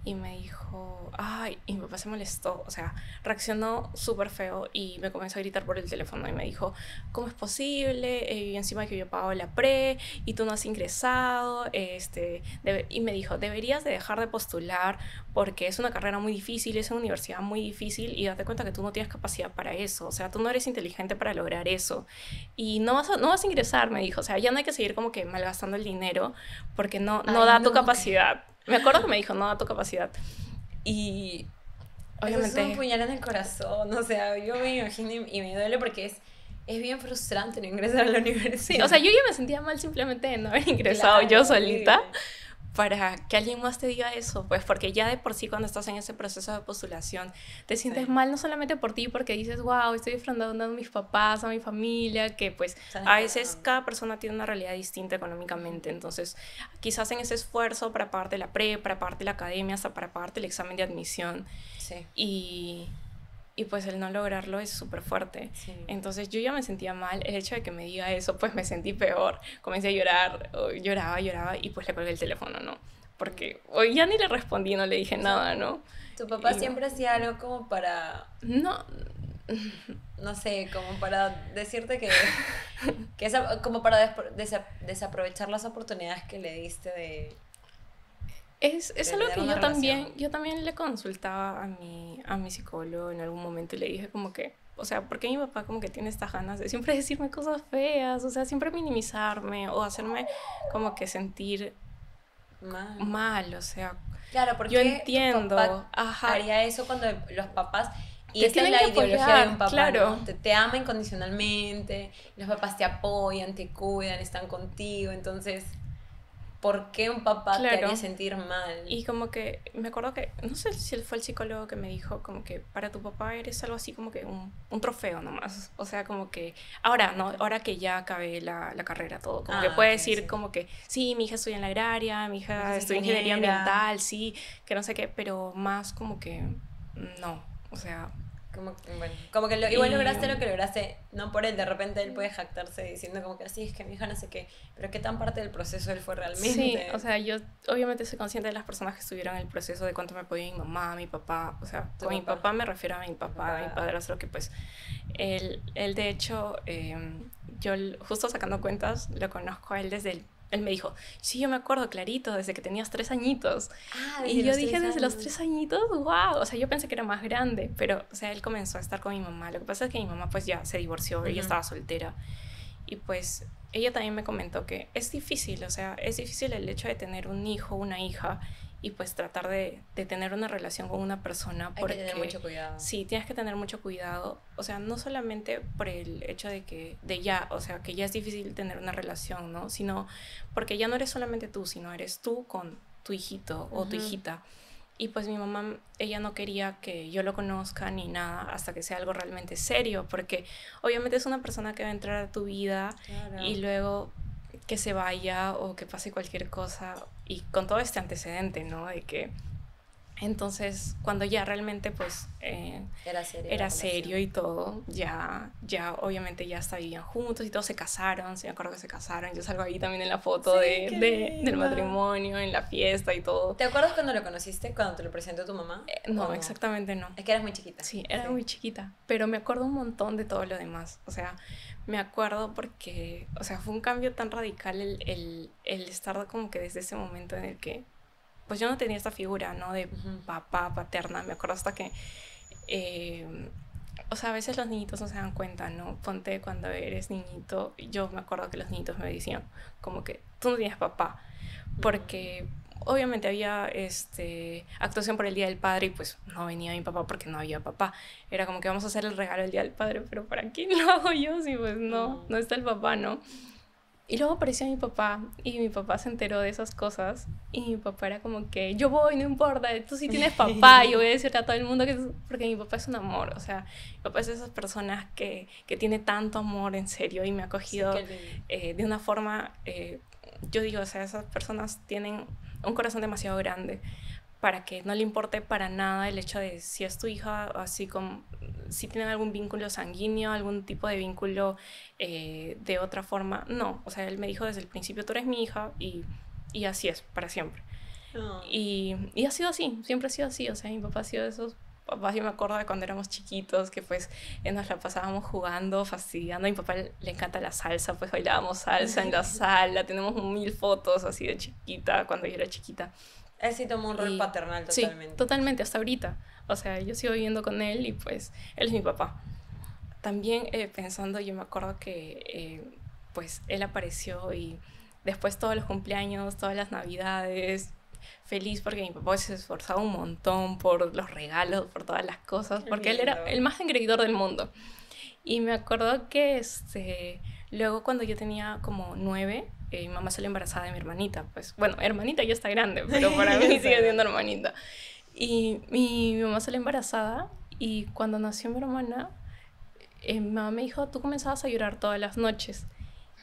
Y me dijo, ay, y mi papá se molestó, o sea, reaccionó súper feo y me comenzó a gritar por el teléfono y me dijo, ¿cómo es posible? Y encima que yo pago la pre y tú no has ingresado, y me dijo, deberías de dejar de postular porque es una carrera muy difícil, es una universidad muy difícil y date cuenta que tú no tienes capacidad para eso, o sea, tú no eres inteligente para lograr eso y no vas a ingresar, me dijo, o sea, ya no hay que seguir como que malgastando el dinero porque no Ay, da tu no. capacidad. Me acuerdo que me dijo, no da tu capacidad. Y Eso es un obviamente, puñal en el corazón. O sea, yo me imagino y me duele porque es bien frustrante no ingresar a la universidad. sí, o sea, yo ya me sentía mal simplemente de no haber ingresado Claro, yo solita. horrible. Para que alguien más te diga eso, pues porque ya de por sí cuando estás en ese proceso de postulación te sientes Sí. mal no solamente por ti, porque dices, wow, estoy defraudando a mis papás, a mi familia, que pues Están a veces esperando. cada persona tiene una realidad distinta económicamente, entonces quizás en ese esfuerzo para pagarte la pre, para pagarte la academia, hasta para pagarte el examen de admisión Sí, y pues el no lograrlo es súper fuerte. sí. Entonces yo ya me sentía mal, el hecho de que me diga eso, pues me sentí peor, comencé a llorar, lloraba y pues le colgué el teléfono, ¿no? Porque hoy ya ni le respondí, no le dije O sea, nada, ¿no? tu papá Y siempre hacía algo como para, no, no sé, como para decirte que esa, como para desaprovechar las oportunidades que le diste es de algo tener que una relación. yo también le consultaba a mi psicólogo en algún momento y le dije como que, o sea, ¿por qué mi papá como que tiene estas ganas de siempre decirme cosas feas? O sea, siempre minimizarme o hacerme como que sentir Mal. mal, o sea, Claro, yo porque tu entiendo, papá ajá, haría eso cuando los papás, y te esta es tienen la que ideología de un apoyar, papá, claro. ¿no? Te ama incondicionalmente, los papás te apoyan, te cuidan, están contigo, entonces, ¿por qué un papá te haría Claro. sentir mal? Y como que me acuerdo que, no sé si fue el psicólogo que me dijo como que para tu papá eres algo así como que un trofeo nomás. O sea, como que ahora, ¿no? Ahora que ya acabé la carrera, todo. Como que Ah, puede ok, decir sí. como que, sí, mi hija estudia en la agraria, mi Mi hija hija es estudia ingeniería ingeniera, ambiental, sí, que no sé qué, pero más como que no. O sea, como, bueno, como que igual y lograste lo que lograste, no por él, de repente él puede jactarse diciendo como que así, es que mi hija no sé qué, pero qué tan parte del proceso él fue sí, o realmente, sea, yo obviamente soy consciente de las personas que estuvieron en el proceso, de cuánto me apoyó mi mamá, mi papá, o sea, tu con mi papá, papá me refiero a tu mi papá. padrastro, que pues él de hecho, yo justo sacando cuentas, lo conozco a él desde él me dijo, sí, yo me acuerdo clarito, desde que tenías 3 añitos. Ah, Y desde yo los dije, tres desde los años. 3 añitos, wow, o sea, yo pensé que era más grande, pero, o sea, él comenzó a estar con mi mamá. Lo que pasa es que mi mamá pues ya se divorció, ella Ujú. estaba soltera. Y pues ella también me comentó que es difícil, o sea, es difícil el hecho de tener un hijo, una hija y pues tratar de tener una relación con una persona Hay que tener porque mucho cuidado. sí, tienes que tener mucho cuidado, o sea, no solamente por el hecho de que, de ya, o sea, que ya es difícil tener una relación, ¿no? Sino porque ya no eres solamente tú, sino eres tú con tu hijito o tu Ujú. hijita. Y pues mi mamá, ella no quería que yo lo conozca ni nada hasta que sea algo realmente serio, porque obviamente es una persona que va a entrar a tu vida y Claro. luego que se vaya o que pase cualquier cosa y con todo este antecedente, ¿no? De que entonces cuando ya realmente pues Era seria la era serio y relación. todo, ya obviamente ya hasta vivían juntos y todos se casaron, sí me acuerdo que se casaron, yo salgo ahí también en la foto Sí, qué del linda. matrimonio, en la fiesta y todo. ¿Te acuerdas cuando lo conociste? Cuando te lo presentó tu mamá? ¿O No, no? exactamente no. Es que eras muy chiquita. Sí, era Sí. muy chiquita, pero me acuerdo un montón de todo lo demás. O sea, me acuerdo porque, o sea, fue un cambio tan radical el estar como que desde ese momento en el que pues yo no tenía esta figura, ¿no? De papá, paterna. Me acuerdo hasta que, o sea, a veces los niñitos no se dan cuenta, ¿no? Ponte cuando eres niñito, yo me acuerdo que los niñitos me decían como que tú no tienes papá, porque obviamente había actuación por el Día del Padre y pues no venía mi papá porque no había papá. Era como que vamos a hacer el regalo del Día del Padre, pero ¿para quién lo hago yo si pues no está el papá, ¿no? Y luego apareció mi papá y mi papá se enteró de esas cosas y mi papá era como que yo voy, no importa, tú sí tienes papá, yo voy a decirle a todo el mundo que porque mi papá es un amor, o sea, mi papá es de esas personas que tiene tanto amor en serio y me ha acogido de una forma, yo digo, o sea, esas personas tienen un corazón demasiado grande para que no le importe para nada el hecho de si es tu hija, así como si tienen algún vínculo sanguíneo, algún tipo de vínculo de otra forma. No, o sea, él me dijo desde el principio, tú eres mi hija y así es, para siempre. Oh. Y ha sido así, siempre ha sido así, o sea, mi papá ha sido de esos papás, yo me acuerdo de cuando éramos chiquitos, que pues nos la pasábamos jugando, fastidiando, a mi papá le encanta la salsa, pues bailábamos salsa en la sala, tenemos 1000 fotos así de chiquita, cuando yo era chiquita. Él sí tomó un rol paternal totalmente. Sí, totalmente, hasta ahorita. O sea, yo sigo viviendo con él y pues él es mi papá. También pensando, yo me acuerdo que pues él apareció y después todos los cumpleaños, todas las navidades, feliz porque mi papá se esforzaba un montón por los regalos, por todas las cosas, porque él era el más engreidor del mundo. Y me acuerdo que luego cuando yo tenía como 9, mi mamá salió embarazada de mi hermanita. Pues bueno, hermanita ya está grande, pero para mí sigue siendo hermanita. Y mi mamá salió embarazada y cuando nació mi hermana, mi mamá me dijo, tú comenzabas a llorar todas las noches.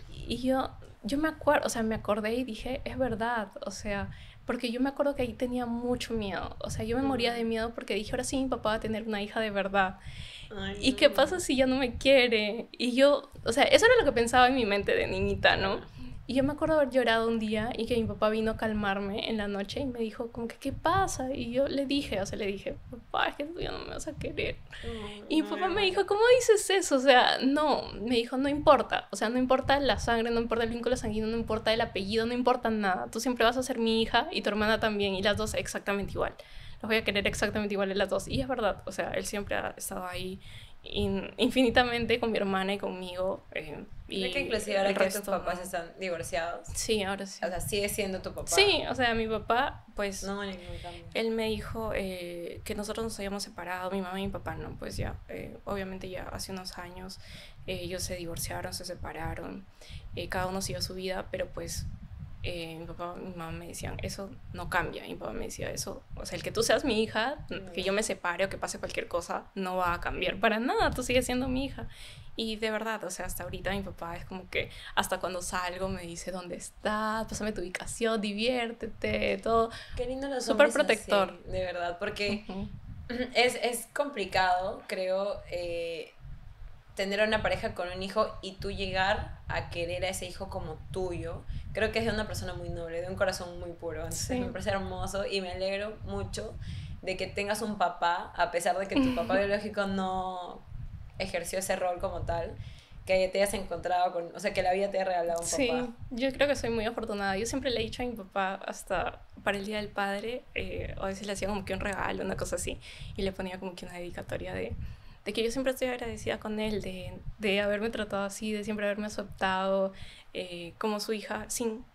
Y yo me acuerdo, o sea, me acordé y dije, es verdad, o sea, porque yo me acuerdo que ahí tenía mucho miedo. O sea, yo me moría de miedo porque dije, ahora sí mi papá va a tener una hija de verdad. Ay, ¿y qué pasa si ya no me quiere? Y yo, o sea, eso era lo que pensaba en mi mente de niñita, ¿no? Y yo me acuerdo haber llorado un día y que mi papá vino a calmarme en la noche y me dijo como que, ¿qué pasa? Y yo le dije, papá, es que tú ya no me vas a querer. Y mi papá me dijo, ¿cómo dices eso? O sea, no, me dijo, no importa. O sea, no importa la sangre, no importa el vínculo sanguíneo, no importa el apellido, no importa nada. Tú siempre vas a ser mi hija y tu hermana también, y las dos exactamente igual. Los voy a querer exactamente igual a las dos. Y es verdad, o sea, él siempre ha estado ahí infinitamente con mi hermana y conmigo. Y ¿es que inclusive ahora que tus papás están divorciados? Sí, ahora sí. O sea, sigue siendo tu papá. Sí, o sea, mi papá, pues, no, ningún cambio. Él me dijo que nosotros nos habíamos separado, mi mamá y mi papá no, pues ya, obviamente ya hace unos años ellos se divorciaron, se separaron, cada uno siguió su vida, pero pues mi papá y mi mamá me decían, eso no cambia. Mi papá me decía eso, o sea, el que tú seas mi hija, que yo me separe o que pase cualquier cosa, no va a cambiar para nada, tú sigues siendo mi hija. Y de verdad, o sea, hasta ahorita mi papá es como que hasta cuando salgo me dice dónde estás, pásame tu ubicación, diviértete, todo. Qué lindo los súper protector, así, de verdad, porque es complicado, creo, tener una pareja con un hijo y tú llegar a querer a ese hijo como tuyo. Creo que es de una persona muy noble, de un corazón muy puro. Entonces me parece hermoso y me alegro mucho de que tengas un papá, a pesar de que tu papá biológico no ejerció ese rol como tal, que te hayas encontrado con, o sea, que la vida te haya regalado un papá. Sí, yo creo que soy muy afortunada. Yo siempre le he dicho a mi papá, hasta para el Día del Padre, a veces le hacía como que un regalo, una cosa así, y le ponía como que una dedicatoria de que yo siempre estoy agradecida con él, de haberme tratado así, de siempre haberme aceptado como su hija, sin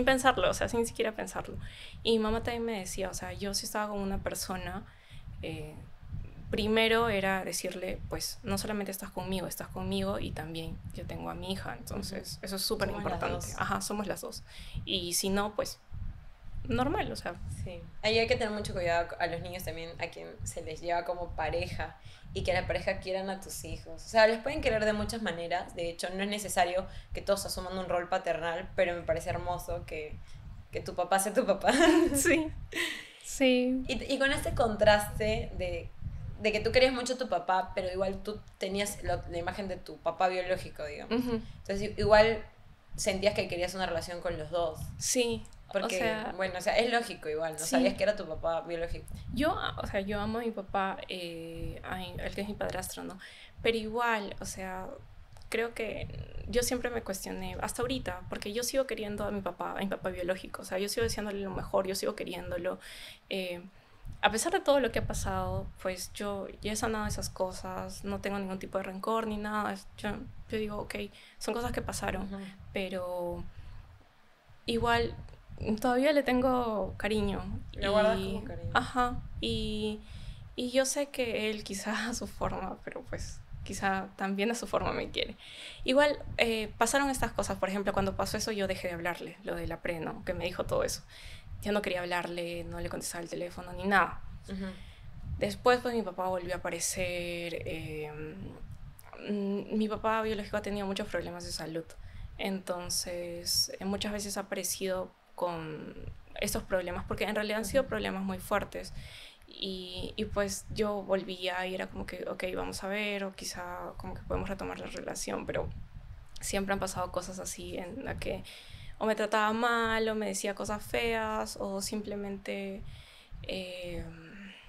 pensarlo, o sea, sin siquiera pensarlo. Y mi mamá también me decía, o sea, yo sí estaba con una persona, primero era decirle, pues, no solamente estás conmigo y también yo tengo a mi hija, entonces eso es súper importante. Ajá, somos las dos. Y si no, pues, normal, o sea. Sí. Ahí hay que tener mucho cuidado a los niños también, a quien se les lleva como pareja y que la pareja quieran a tus hijos. O sea, les pueden querer de muchas maneras. De hecho, no es necesario que todos asuman un rol paternal, pero me parece hermoso que tu papá sea tu papá. Sí, sí. Y con este contraste de que tú querías mucho a tu papá, pero igual tú tenías la imagen de tu papá biológico, digamos. Entonces, igual sentías que querías una relación con los dos. Sí. Porque, o sea, es lógico igual, ¿no? Sí. Sabías que era tu papá biológico. Yo amo a mi papá, al que es mi padrastro, ¿no? Pero igual, o sea, creo que yo siempre me cuestioné, hasta ahorita, porque yo sigo queriendo a mi papá biológico, o sea, yo sigo deseándole lo mejor, yo sigo queriéndolo. eh, a pesar de todo lo que ha pasado, pues yo ya he sanado esas cosas, no tengo ningún tipo de rencor ni nada. Yo digo, ok, son cosas que pasaron, Ujú. pero igual todavía le tengo cariño. Lo guardas como cariño. Ajá, y yo sé que él quizá a su forma, pero pues quizá también a su forma me quiere. Igual pasaron estas cosas, por ejemplo, cuando pasó eso yo dejé de hablarle, lo de la pre, ¿no? Que me dijo todo eso. Yo no quería hablarle, no le contestaba el teléfono ni nada. Ujú. Después pues mi papá volvió a aparecer. Mi papá biológico ha tenido muchos problemas de salud. Entonces muchas veces ha aparecido con estos problemas, porque en realidad han sido problemas muy fuertes. Y pues yo volvía y era como que, ok, vamos a ver, o quizá como que podemos retomar la relación, pero siempre han pasado cosas así en la que o me trataba mal, o me decía cosas feas, o simplemente, eh,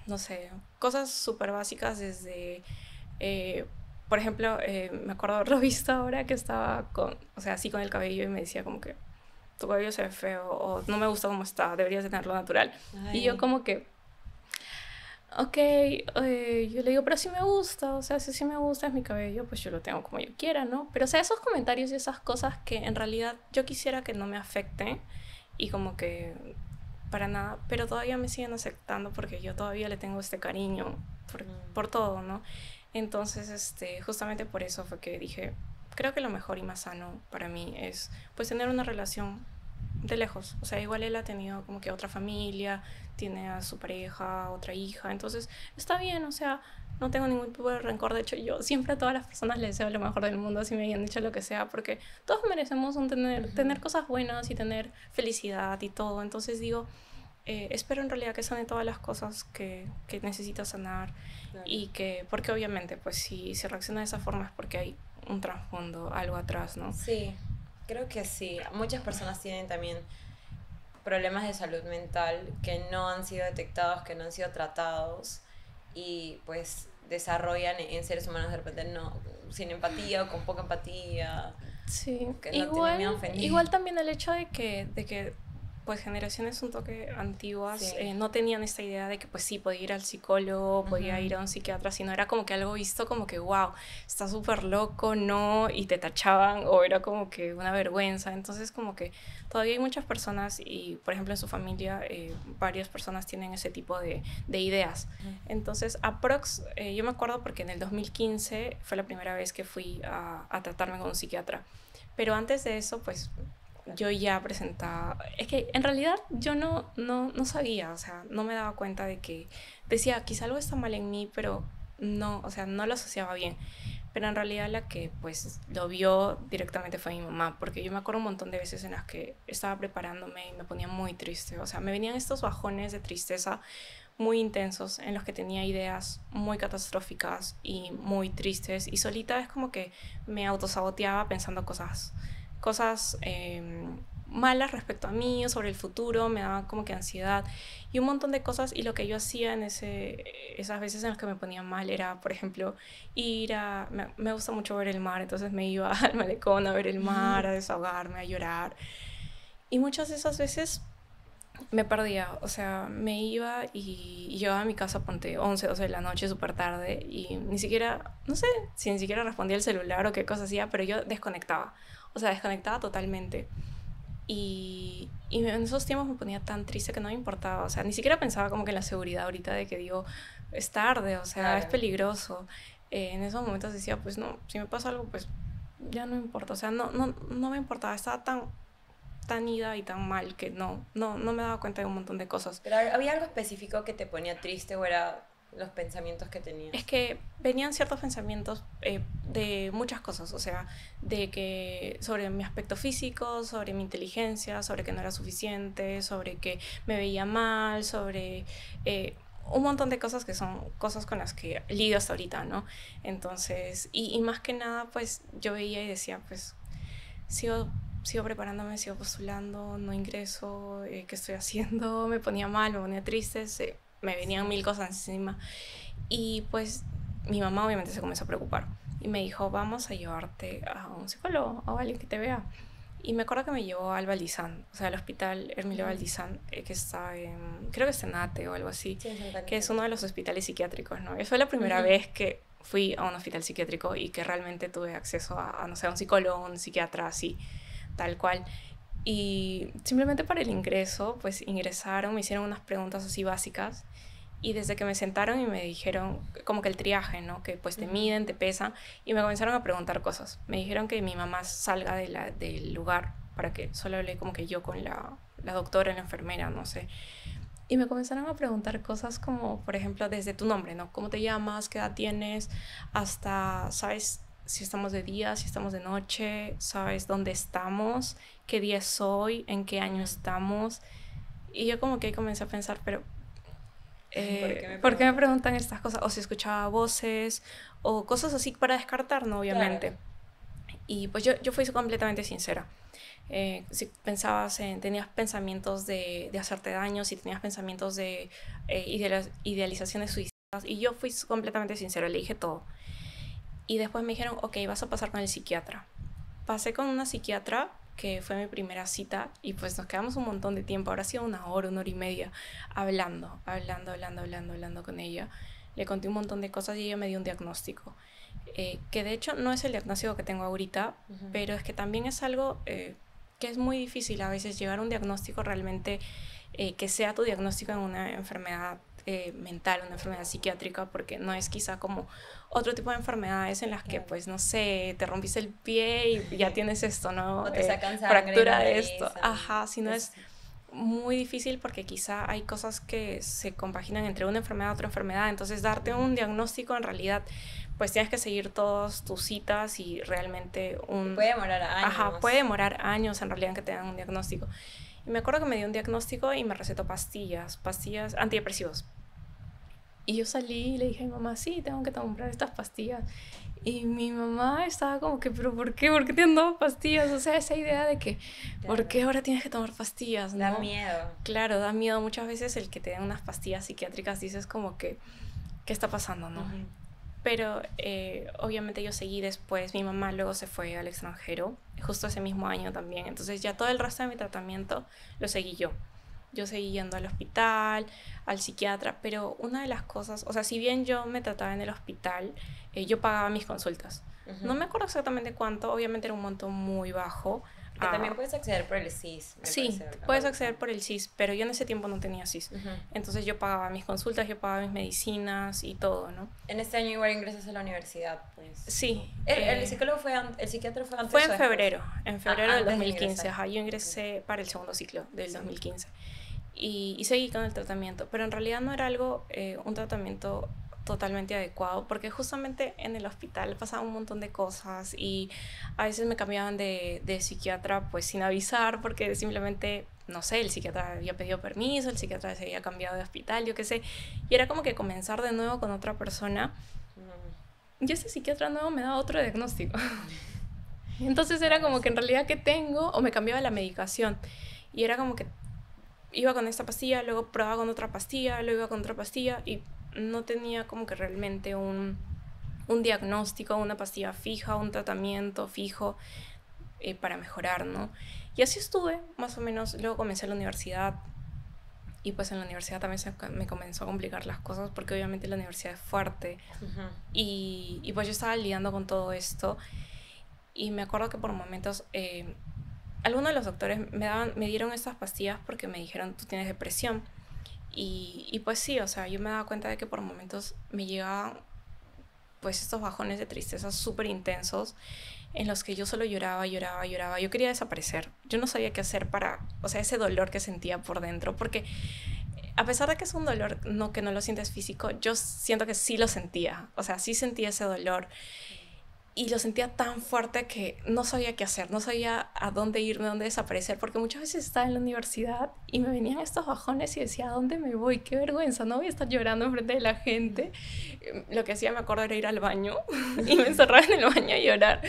no sé, cosas súper básicas desde, eh, por ejemplo, me acuerdo haberlo visto ahora que estaba con, o sea, así con el cabello y me decía como que tu cabello se ve feo, o no me gusta cómo está, deberías tenerlo natural. Y yo Ay. como que, ok, yo le digo, pero si me gusta, o sea, si sí me gusta es mi cabello, pues yo lo tengo como yo quiera, ¿no? Pero, o sea, esos comentarios y esas cosas que en realidad yo quisiera que no me afecten y como que para nada, pero todavía me siguen aceptando porque yo todavía le tengo este cariño por todo, ¿no? Entonces, justamente por eso fue que dije, creo que lo mejor y más sano para mí es pues tener una relación de lejos. O sea, igual él ha tenido como que otra familia, tiene a su pareja, otra hija, entonces está bien, o sea, no tengo ningún tipo de rencor. De hecho, yo siempre a todas las personas les deseo lo mejor del mundo, si me hayan dicho lo que sea, porque todos merecemos tener cosas buenas y tener felicidad y todo. Entonces digo, espero en realidad que sane todas las cosas que necesita sanar. Claro. Y que, porque obviamente, pues si se reacciona de esa forma es porque hay un trasfondo, algo atrás, ¿no? Sí, creo que sí. Muchas personas tienen también problemas de salud mental que no han sido detectados, que no han sido tratados y pues desarrollan en seres humanos de repente no, sin empatía o con poca empatía, Sí, que no tienen miedo a ofender. igual también el hecho de que pues generaciones un toque antiguas Sí. no tenían esta idea de que pues sí, podía ir al psicólogo, podía Ujú. ir a un psiquiatra, sino era como que algo visto como que wow, está súper loco, no, y te tachaban o era como que una vergüenza. Entonces como que todavía hay muchas personas y por ejemplo en su familia varias personas tienen ese tipo de ideas. Entonces aprox, yo me acuerdo porque en el 2015 fue la primera vez que fui a tratarme con un psiquiatra. Pero antes de eso, pues yo ya presentaba, es que en realidad yo no sabía, o sea, no me daba cuenta de que decía, quizá algo está mal en mí, pero no, o sea, no lo asociaba bien. Pero en realidad la que pues lo vio directamente fue mi mamá, porque yo me acuerdo un montón de veces en las que estaba preparándome y me ponía muy triste, o sea, me venían estos bajones de tristeza muy intensos en los que tenía ideas muy catastróficas y muy tristes y solita es como que me autosaboteaba pensando cosas malas respecto a mí o sobre el futuro, me daba como que ansiedad y un montón de cosas. Y lo que yo hacía en esas veces en las que me ponía mal era, por ejemplo, me gusta mucho ver el mar, entonces me iba al malecón a ver el mar, a desahogarme, a llorar. Y muchas de esas veces me perdía, o sea, me iba y llegaba a mi casa, ponte 11, 12 de la noche, súper tarde, y ni siquiera, no sé si ni siquiera respondía el celular o qué cosa hacía, pero yo desconectaba, o sea, desconectaba totalmente. Y en esos tiempos me ponía tan triste que no me importaba, o sea, ni siquiera pensaba como que en la seguridad ahorita de que digo, es tarde, o sea, es Claro. peligroso. En esos momentos decía, pues no, si me pasa algo, pues ya no importa, o sea, no me importaba, estaba tan ida y tan mal que no me daba cuenta de un montón de cosas. Pero había algo específico que te ponía triste o era los pensamientos que Es tenías. que venían ciertos pensamientos de muchas cosas, o sea, de que sobre mi aspecto físico, sobre mi inteligencia, sobre que no era suficiente, sobre que me veía mal, sobre un montón de cosas que son cosas con las que lidio hasta ahorita, ¿no? Entonces, y más que nada, pues yo veía y decía, pues sigo preparándome, sigo postulando, no ingreso, ¿qué estoy haciendo? Me ponía mal, me ponía triste, me venían Sí. mil cosas encima. Y pues mi mamá obviamente se comenzó a preocupar. y me dijo, vamos a llevarte a un psicólogo o a alguien que te vea. Y me acuerdo que me llevó al Valdizán, o sea, al hospital Hermilio Valdizán, que está en, creo que es Senate o algo así, Sí, que es uno de los hospitales psiquiátricos, ¿no? Y fue la primera vez que fui a un hospital psiquiátrico y que realmente tuve acceso a, no sé, a un psicólogo, un psiquiatra, así, tal cual. Y simplemente para el ingreso, pues ingresaron, me hicieron unas preguntas así básicas y desde que me sentaron y me dijeron como que el triaje, ¿no? Que pues te miden, te pesan y me comenzaron a preguntar cosas. Me dijeron que mi mamá salga del lugar para que solo hable como que yo con la doctora, la enfermera, no sé. Y me comenzaron a preguntar cosas como, por ejemplo, desde tu nombre, ¿no? ¿Cómo te llamas? ¿Qué edad tienes? Hasta, ¿sabes? Si estamos de día, si estamos de noche, ¿sabes dónde estamos? ¿Qué día es hoy? ¿En qué año estamos? Y yo como que comencé a pensar, pero ¿por qué me preguntan estas cosas? O si escuchaba voces o cosas así para descartar, ¿no? Obviamente. Claro. Y pues yo fui completamente sincera. Si pensabas tenías pensamientos de hacerte daño, si tenías pensamientos de idealizaciones suicidas, y yo fui completamente sincera, le dije todo. Y después me dijeron, ok, vas a pasar con el psiquiatra. Pasé con una psiquiatra que fue mi primera cita y pues nos quedamos un montón de tiempo, ahora ha sido una hora y media hablando con ella. Le conté un montón de cosas y ella me dio un diagnóstico, que de hecho no es el diagnóstico que tengo ahorita, pero es que también es algo que es muy difícil a veces llegar a un diagnóstico realmente que sea tu diagnóstico en una enfermedad mental, una enfermedad psiquiátrica, porque no es quizá como otro tipo de enfermedades en las que, pues, no sé, te rompiste el pie y ya tienes esto, ¿no? O te sacan sangre, fractura de esto. Ajá, sino es muy difícil porque quizá hay cosas que se compaginan entre una enfermedad y otra enfermedad, entonces darte un diagnóstico en realidad pues tienes que seguir todas tus citas y realmente puede demorar años. Ajá, puede demorar años en realidad en que te dan un diagnóstico. Y me acuerdo que me dio un diagnóstico y me recetó pastillas antidepresivos. Y yo salí y le dije a mi mamá, sí, tengo que comprar estas pastillas. Y mi mamá estaba como que, ¿pero por qué? ¿Por qué te han dado pastillas? O sea, esa idea de que, claro, ¿por qué ahora tienes que tomar pastillas? ¿No? Da miedo. Claro, da miedo. Muchas veces el que te den unas pastillas psiquiátricas dices como que, ¿qué está pasando, no? Pero obviamente yo seguí después. Mi mamá luego se fue al extranjero, justo ese mismo año también. Entonces ya todo el resto de mi tratamiento lo seguí yo. Yo seguí yendo al hospital, al psiquiatra, pero una de las cosas, o sea, si bien yo me trataba en el hospital, yo pagaba mis consultas. No me acuerdo exactamente cuánto, obviamente era un monto muy bajo. Que también puedes acceder por el SIS. Sí, puedes acceder por el SIS, pero yo en ese tiempo no tenía SIS. Entonces yo pagaba mis consultas, yo pagaba mis medicinas y todo, ¿no? En este año igual ingresas a la universidad, pues. Sí. ¿El psicólogo el psiquiatra fue antes? Fue en febrero del 2015. Ajá, yo ingresé para el segundo ciclo del 2015. Y seguí con el tratamiento, pero en realidad no era algo, un tratamiento totalmente adecuado, porque justamente en el hospital pasaban un montón de cosas y a veces me cambiaban de psiquiatra pues sin avisar, porque simplemente, no sé, el psiquiatra había pedido permiso, el psiquiatra se había cambiado de hospital, yo qué sé, y era como que comenzar de nuevo con otra persona. Y ese psiquiatra nuevo me daba otro diagnóstico. Entonces era como que en realidad, ¿qué tengo? O me cambiaba la medicación y era como que iba con esta pastilla, luego probaba con otra pastilla, luego iba con otra pastilla y no tenía como que realmente un diagnóstico, una pastilla fija, un tratamiento fijo para mejorar, ¿no? Y así estuve, más o menos. Luego comencé la universidad y pues en la universidad también me comenzó a complicar las cosas porque obviamente la universidad es fuerte. Y pues yo estaba lidiando con todo esto y me acuerdo que por momentos algunos de los doctores me dieron estas pastillas porque me dijeron, tú tienes depresión. Y pues sí, o sea, yo me daba cuenta de que por momentos me llegaban pues estos bajones de tristeza súper intensos en los que yo solo lloraba. Yo quería desaparecer. Yo no sabía qué hacer o sea, ese dolor que sentía por dentro, porque a pesar de que es un dolor que no lo sientes físico, yo siento que sí lo sentía. O sea, sí sentía ese dolor. y lo sentía tan fuerte que no sabía qué hacer, no sabía a dónde irme, dónde desaparecer, porque muchas veces estaba en la universidad y me venían estos bajones y decía, ¿a dónde me voy? Qué vergüenza, no voy a estar llorando enfrente de la gente. Lo que hacía, me acuerdo, era ir al baño y me encerraba en el baño a llorar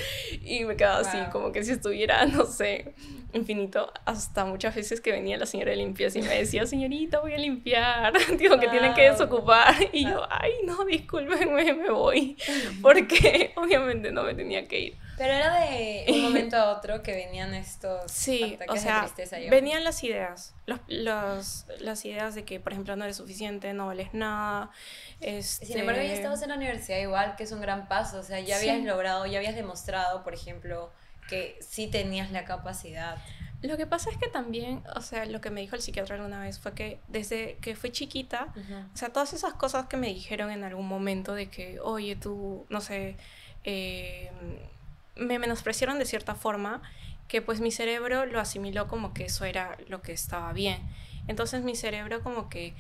y me quedaba así, como que si estuviera, no sé, infinito, hasta muchas veces que venía la señora de limpieza y me decía, señorita, voy a limpiar, digo que tienen que desocupar, y yo, ay, no, discúlpenme, me voy, porque obviamente no me tenía que ir. Pero era de un momento a otro que venían estos Sí, ataques de tristeza. Venían las ideas, las ideas de que, por ejemplo, no eres suficiente, no vales nada. Sin embargo, ya estabas en la universidad igual, que es un gran paso, o sea, ya habías logrado, ya habías demostrado, por ejemplo, que sí tenías la capacidad. Lo que pasa es que también, o sea, lo que me dijo el psiquiatra alguna vez fue que desde que fui chiquita, o sea, todas esas cosas que me dijeron en algún momento de que, oye, tú, no sé, me menospreciaron de cierta forma, que pues mi cerebro lo asimiló como que eso era lo que estaba bien. Entonces mi cerebro como que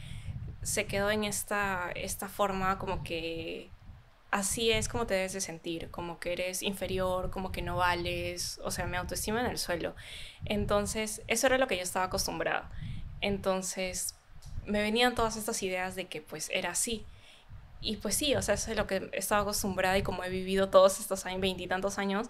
se quedó en esta forma como que así es como te debes de sentir, como que eres inferior, como que no vales, o sea, mi autoestima en el suelo. Entonces, eso era lo que yo estaba acostumbrada. Entonces, me venían todas estas ideas de que pues era así. Y pues sí, o sea, eso es lo que estaba acostumbrada y como he vivido todos estos años, 20 y tantos años.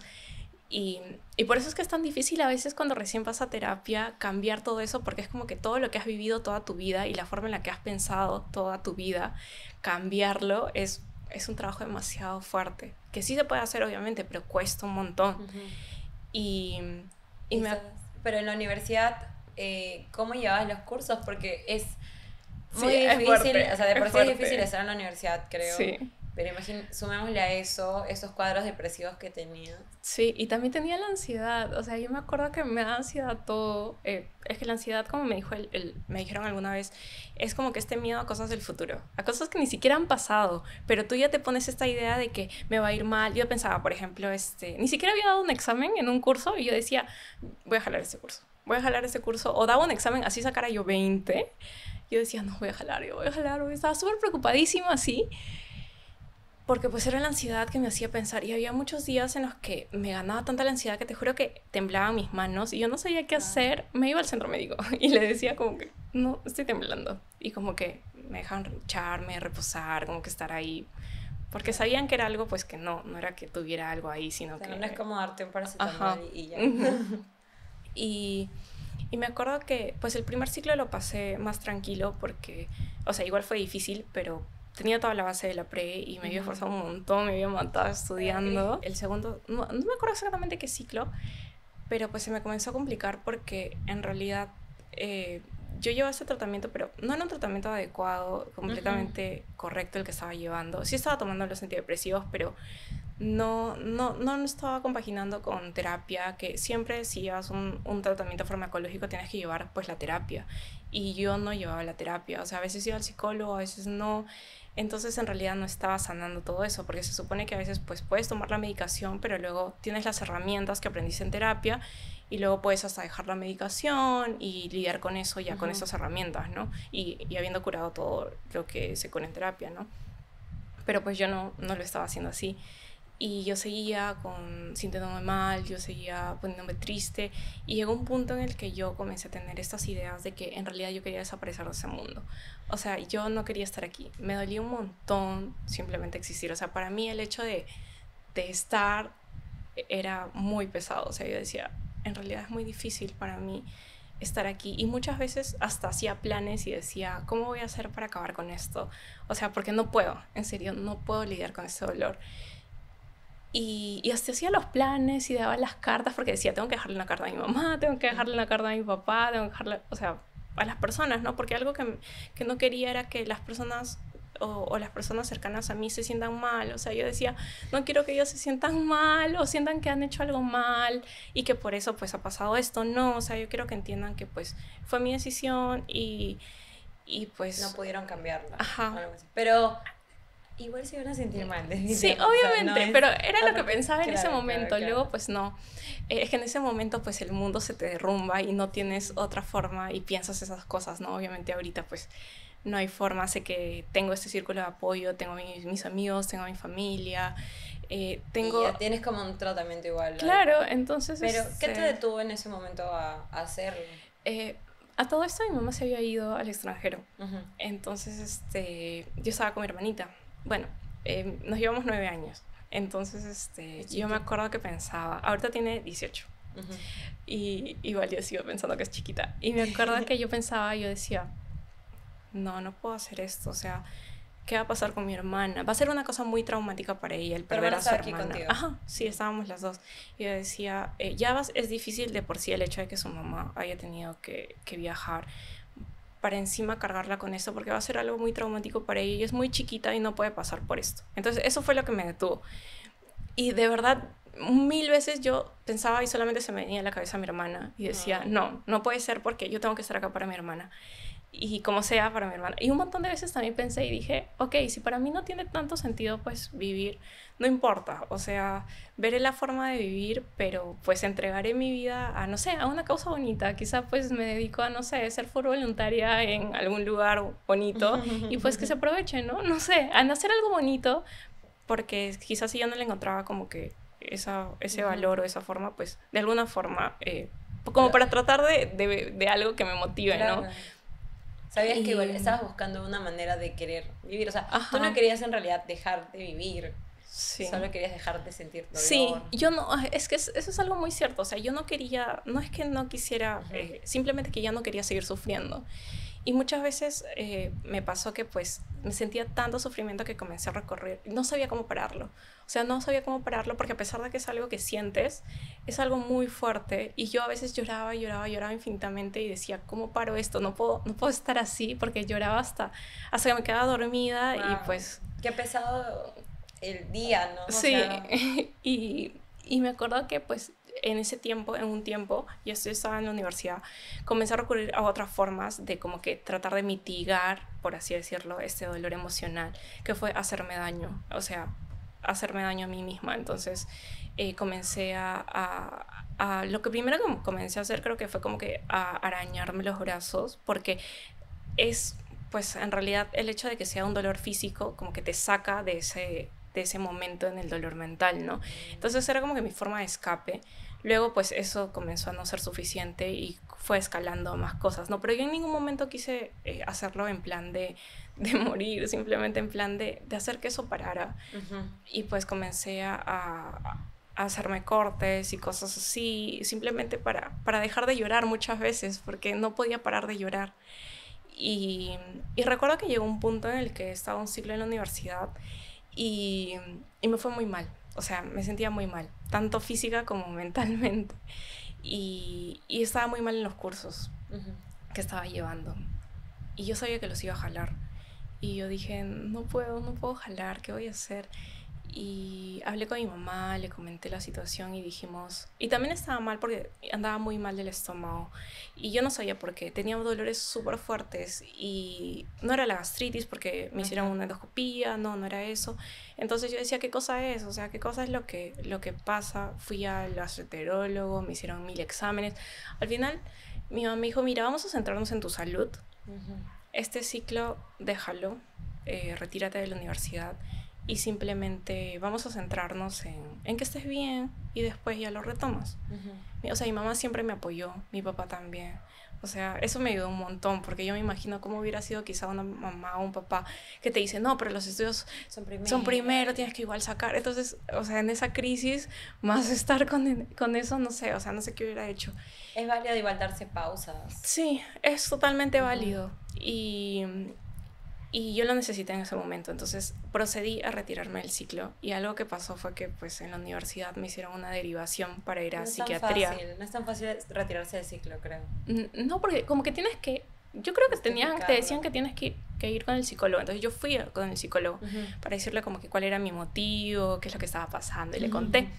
Y por eso es que es tan difícil a veces cuando recién vas a terapia cambiar todo eso, porque es como que todo lo que has vivido toda tu vida y la forma en la que has pensado toda tu vida, cambiarlo es un trabajo demasiado fuerte, que sí se puede hacer obviamente, pero cuesta un montón. Y Pero en la universidad, ¿cómo llevabas los cursos? Porque es muy sí, difícil, fuerte, o sea, de por sí es fuerte. difícil estar en la universidad, creo. Sí. Pero sumémosle a eso, esos cuadros depresivos que tenía. Sí, y también tenía la ansiedad, o sea, yo me acuerdo que me da ansiedad todo, es que la ansiedad, como me dijo me dijeron alguna vez, es como que este miedo a cosas del futuro, a cosas que ni siquiera han pasado, pero tú ya te pones esta idea de que me va a ir mal. Yo pensaba, por ejemplo, ni siquiera había dado un examen en un curso y yo decía, voy a jalar este curso, o daba un examen, así sacara yo 20, yo decía, no, voy a jalar, estaba súper preocupadísima así, porque pues era la ansiedad que me hacía pensar, y había muchos días en los que me ganaba tanta la ansiedad que te juro que temblaban mis manos y yo no sabía qué hacer. Me iba al centro médico y le decía como que no, estoy temblando, y como que me dejaban echarme, reposar, como que estar ahí, porque sabían que era algo pues que no era que tuviera algo ahí, sino que no es como darte un paracetamol y ya. Y me acuerdo que pues el primer ciclo lo pasé más tranquilo porque, o sea, igual fue difícil, pero tenía toda la base de la pre y me había esforzado un montón, me había matado estudiando. El segundo, no me acuerdo exactamente qué ciclo, pero pues se me comenzó a complicar porque en realidad yo llevaba ese tratamiento, pero no era un tratamiento adecuado, completamente correcto el que estaba llevando. Sí estaba tomando los antidepresivos, pero no estaba compaginando con terapia, que siempre si llevas un tratamiento farmacológico tienes que llevar pues la terapia, y yo no llevaba la terapia, o sea, a veces iba al psicólogo, a veces no. Entonces en realidad no estaba sanando todo eso, porque se supone que a veces pues puedes tomar la medicación, pero luego tienes las herramientas que aprendiste en terapia y luego puedes hasta dejar la medicación y lidiar con eso ya con esas herramientas, ¿no? Y habiendo curado todo lo que se cura en terapia, ¿no? Pero pues yo no lo estaba haciendo así. Y yo seguía sintiéndome mal, yo seguía poniéndome triste, y llegó un punto en el que yo comencé a tener estas ideas de que en realidad yo quería desaparecer de ese mundo. O sea, yo no quería estar aquí, me dolía un montón simplemente existir. O sea, para mí el hecho de estar era muy pesado. O sea, yo decía, en realidad es muy difícil para mí estar aquí, y muchas veces hasta hacía planes y decía, ¿cómo voy a hacer para acabar con esto? O sea, porque no puedo, en serio, no puedo lidiar con ese dolor. Y hasta hacía los planes y daba las cartas, porque decía, tengo que dejarle una carta a mi mamá, tengo que dejarle una carta a mi papá, tengo que dejarle, o sea, a las personas, ¿no? Porque algo que no quería era que las personas o las personas cercanas a mí se sientan mal. O sea, yo decía, no quiero que ellos se sientan mal o sientan que han hecho algo mal y que por eso pues ha pasado esto. No, o sea, yo quiero que entiendan que pues fue mi decisión y pues... No pudieron cambiarla. Ajá. Pero... igual se iban a sentir mal. Sí, obviamente, o sea, no pero era lo que pensaba en ese momento. Claro. Luego, pues no. Es que en ese momento, pues el mundo se te derrumba y no tienes otra forma y piensas esas cosas, ¿no? Obviamente ahorita, pues no hay forma. Sé que tengo este círculo de apoyo, tengo mis amigos, tengo mi familia. Tengo... Y ya tienes como un tratamiento igual. Claro, entonces... Pero, ¿qué te detuvo en ese momento a hacerlo? A todo esto mi mamá se había ido al extranjero. Uh-huh. Entonces, yo estaba con mi hermanita. Bueno, nos llevamos 9 años. Entonces, yo me acuerdo que pensaba, ahorita tiene 18. Uh-huh. Y igual yo sigo pensando que es chiquita. Y me acuerdo que yo pensaba, yo decía, no puedo hacer esto. O sea, ¿qué va a pasar con mi hermana? Va a ser una cosa muy traumática para ella el perder a su hermana. Contigo. Ajá, sí, estábamos las dos. Y yo decía, es difícil de por sí el hecho de que su mamá haya tenido que viajar, para encima cargarla con esto, porque va a ser algo muy traumático para ella y es muy chiquita y no puede pasar por esto. Entonces eso fue lo que me detuvo. Y de verdad, 1000 veces yo pensaba y solamente se me venía a la cabeza mi hermana y decía, no puede ser porque yo tengo que estar acá para mi hermana. Y como sea para mi hermana. Y un montón de veces también pensé y dije, ok, si para mí no tiene tanto sentido pues vivir, no importa, o sea, veré la forma de vivir, pero pues entregaré mi vida a, no sé, a una causa bonita. Quizá pues me dedico a, no sé, ser voluntaria en algún lugar bonito y pues que se aproveche, ¿no? No sé, a hacer algo bonito, porque quizás si yo no le encontraba como que ese valor o esa forma, pues de alguna forma, como para tratar de algo que me motive, claro, ¿no? Sabías que igual estabas buscando una manera de querer vivir, o sea, tú no querías en realidad dejar de vivir, sí, solo querías dejar de sentir dolor. Sí, yo no, es que eso es algo muy cierto, o sea, yo no quería, no es que no quisiera, simplemente que ya no quería seguir sufriendo. Y muchas veces me pasó que pues me sentía tanto sufrimiento que comencé a recorrer, no sabía cómo pararlo. O sea, no sabía cómo pararlo porque a pesar de que es algo que sientes, es algo muy fuerte. Y yo a veces lloraba infinitamente y decía, ¿cómo paro esto? No puedo estar así, porque lloraba hasta que me quedaba dormida. Wow. Y pues... Qué pesado el día, ¿no? Sí, o sea... y me acuerdo que pues en un tiempo, yo estaba en la universidad, comencé a recurrir a otras formas de como que tratar de mitigar, por así decirlo, este dolor emocional, que fue hacerme daño, o sea, hacerme daño a mí misma. Entonces comencé lo que primero que comencé a hacer creo que fue como que a arañarme los brazos, porque es, pues en realidad el hecho de que sea un dolor físico como que te saca de ese momento en el dolor mental, ¿no? Entonces era como que mi forma de escape. Luego pues eso comenzó a no ser suficiente y fue escalando más cosas, ¿no? Pero yo en ningún momento quise hacerlo en plan de morir, simplemente en plan de hacer que eso parara. Y pues comencé a hacerme cortes y cosas así, simplemente para dejar de llorar muchas veces, porque no podía parar de llorar. Y recuerdo que llegó un punto en el que estaba un ciclo en la universidad y me fue muy mal. O sea, me sentía muy mal, tanto física como mentalmente. Y estaba muy mal en los cursos que estaba llevando. Y yo sabía que los iba a jalar. Y yo dije, no puedo jalar, ¿qué voy a hacer? Y hablé con mi mamá, le comenté la situación y dijimos... Y también estaba mal porque andaba muy mal del estómago. Y yo no sabía por qué. Tenía dolores súper fuertes. Y no era la gastritis porque me hicieron una endoscopía. No era eso. Entonces yo decía, ¿qué cosa es? O sea, ¿qué cosa es lo que pasa? Fui al gastroenterólogo, me hicieron 1000 exámenes. Al final, mi mamá me dijo, mira, vamos a centrarnos en tu salud. Este ciclo, déjalo. Retírate de la universidad. Y simplemente vamos a centrarnos en que estés bien y después ya lo retomas. O sea, mi mamá siempre me apoyó, mi papá también. O sea, eso me ayudó un montón, porque yo me imagino cómo hubiera sido quizá una mamá o un papá que te dice, no, pero los estudios son primero, tienes que igual sacar. Entonces, o sea, en esa crisis, más estar con eso, no sé, o sea, no sé qué hubiera hecho. Es válido igual darse pausas. Sí, es totalmente válido. Y yo lo necesité en ese momento, entonces procedí a retirarme del ciclo. Y algo que pasó fue que pues en la universidad me hicieron una derivación para ir a psiquiatría. No es tan fácil retirarse del ciclo, creo. No, porque como que tienes que... Yo creo que te decían que tienes que ir con el psicólogo. Entonces yo fui con el psicólogo para decirle como que cuál era mi motivo, qué es lo que estaba pasando. Y le conté.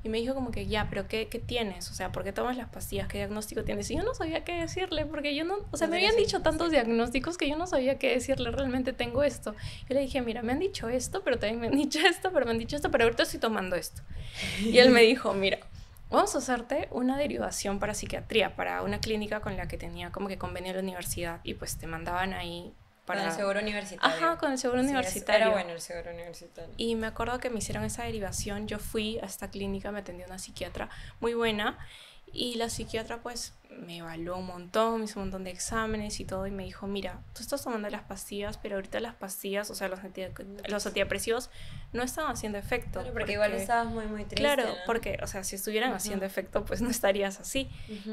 Y me dijo como que, ya, pero ¿qué tienes? O sea, ¿por qué tomas las pastillas? ¿Qué diagnóstico tienes? Y yo no sabía qué decirle, porque yo no... O sea, me habían dicho tantos diagnósticos que yo no sabía qué decirle. Realmente tengo esto. Yo le dije, mira, me han dicho esto, pero también me han dicho esto, pero me han dicho esto, pero ahorita estoy tomando esto. Y él me dijo, mira, vamos a hacerte una derivación para psiquiatría, para una clínica con la que tenía como que convenio la universidad. Y pues te mandaban ahí Con el seguro universitario. Ajá, con el seguro universitario. Era bueno el seguro universitario. Y me acuerdo que me hicieron esa derivación, yo fui a esta clínica, me atendió una psiquiatra muy buena, y la psiquiatra pues me evaluó un montón, me hizo un montón de exámenes y todo, y me dijo, mira, tú estás tomando las pastillas, pero ahorita las pastillas, o sea, los antidepresivos no están haciendo efecto. Claro, porque igual estabas muy, muy triste, claro, ¿no? porque, o sea, si estuvieran haciendo efecto, pues no estarías así.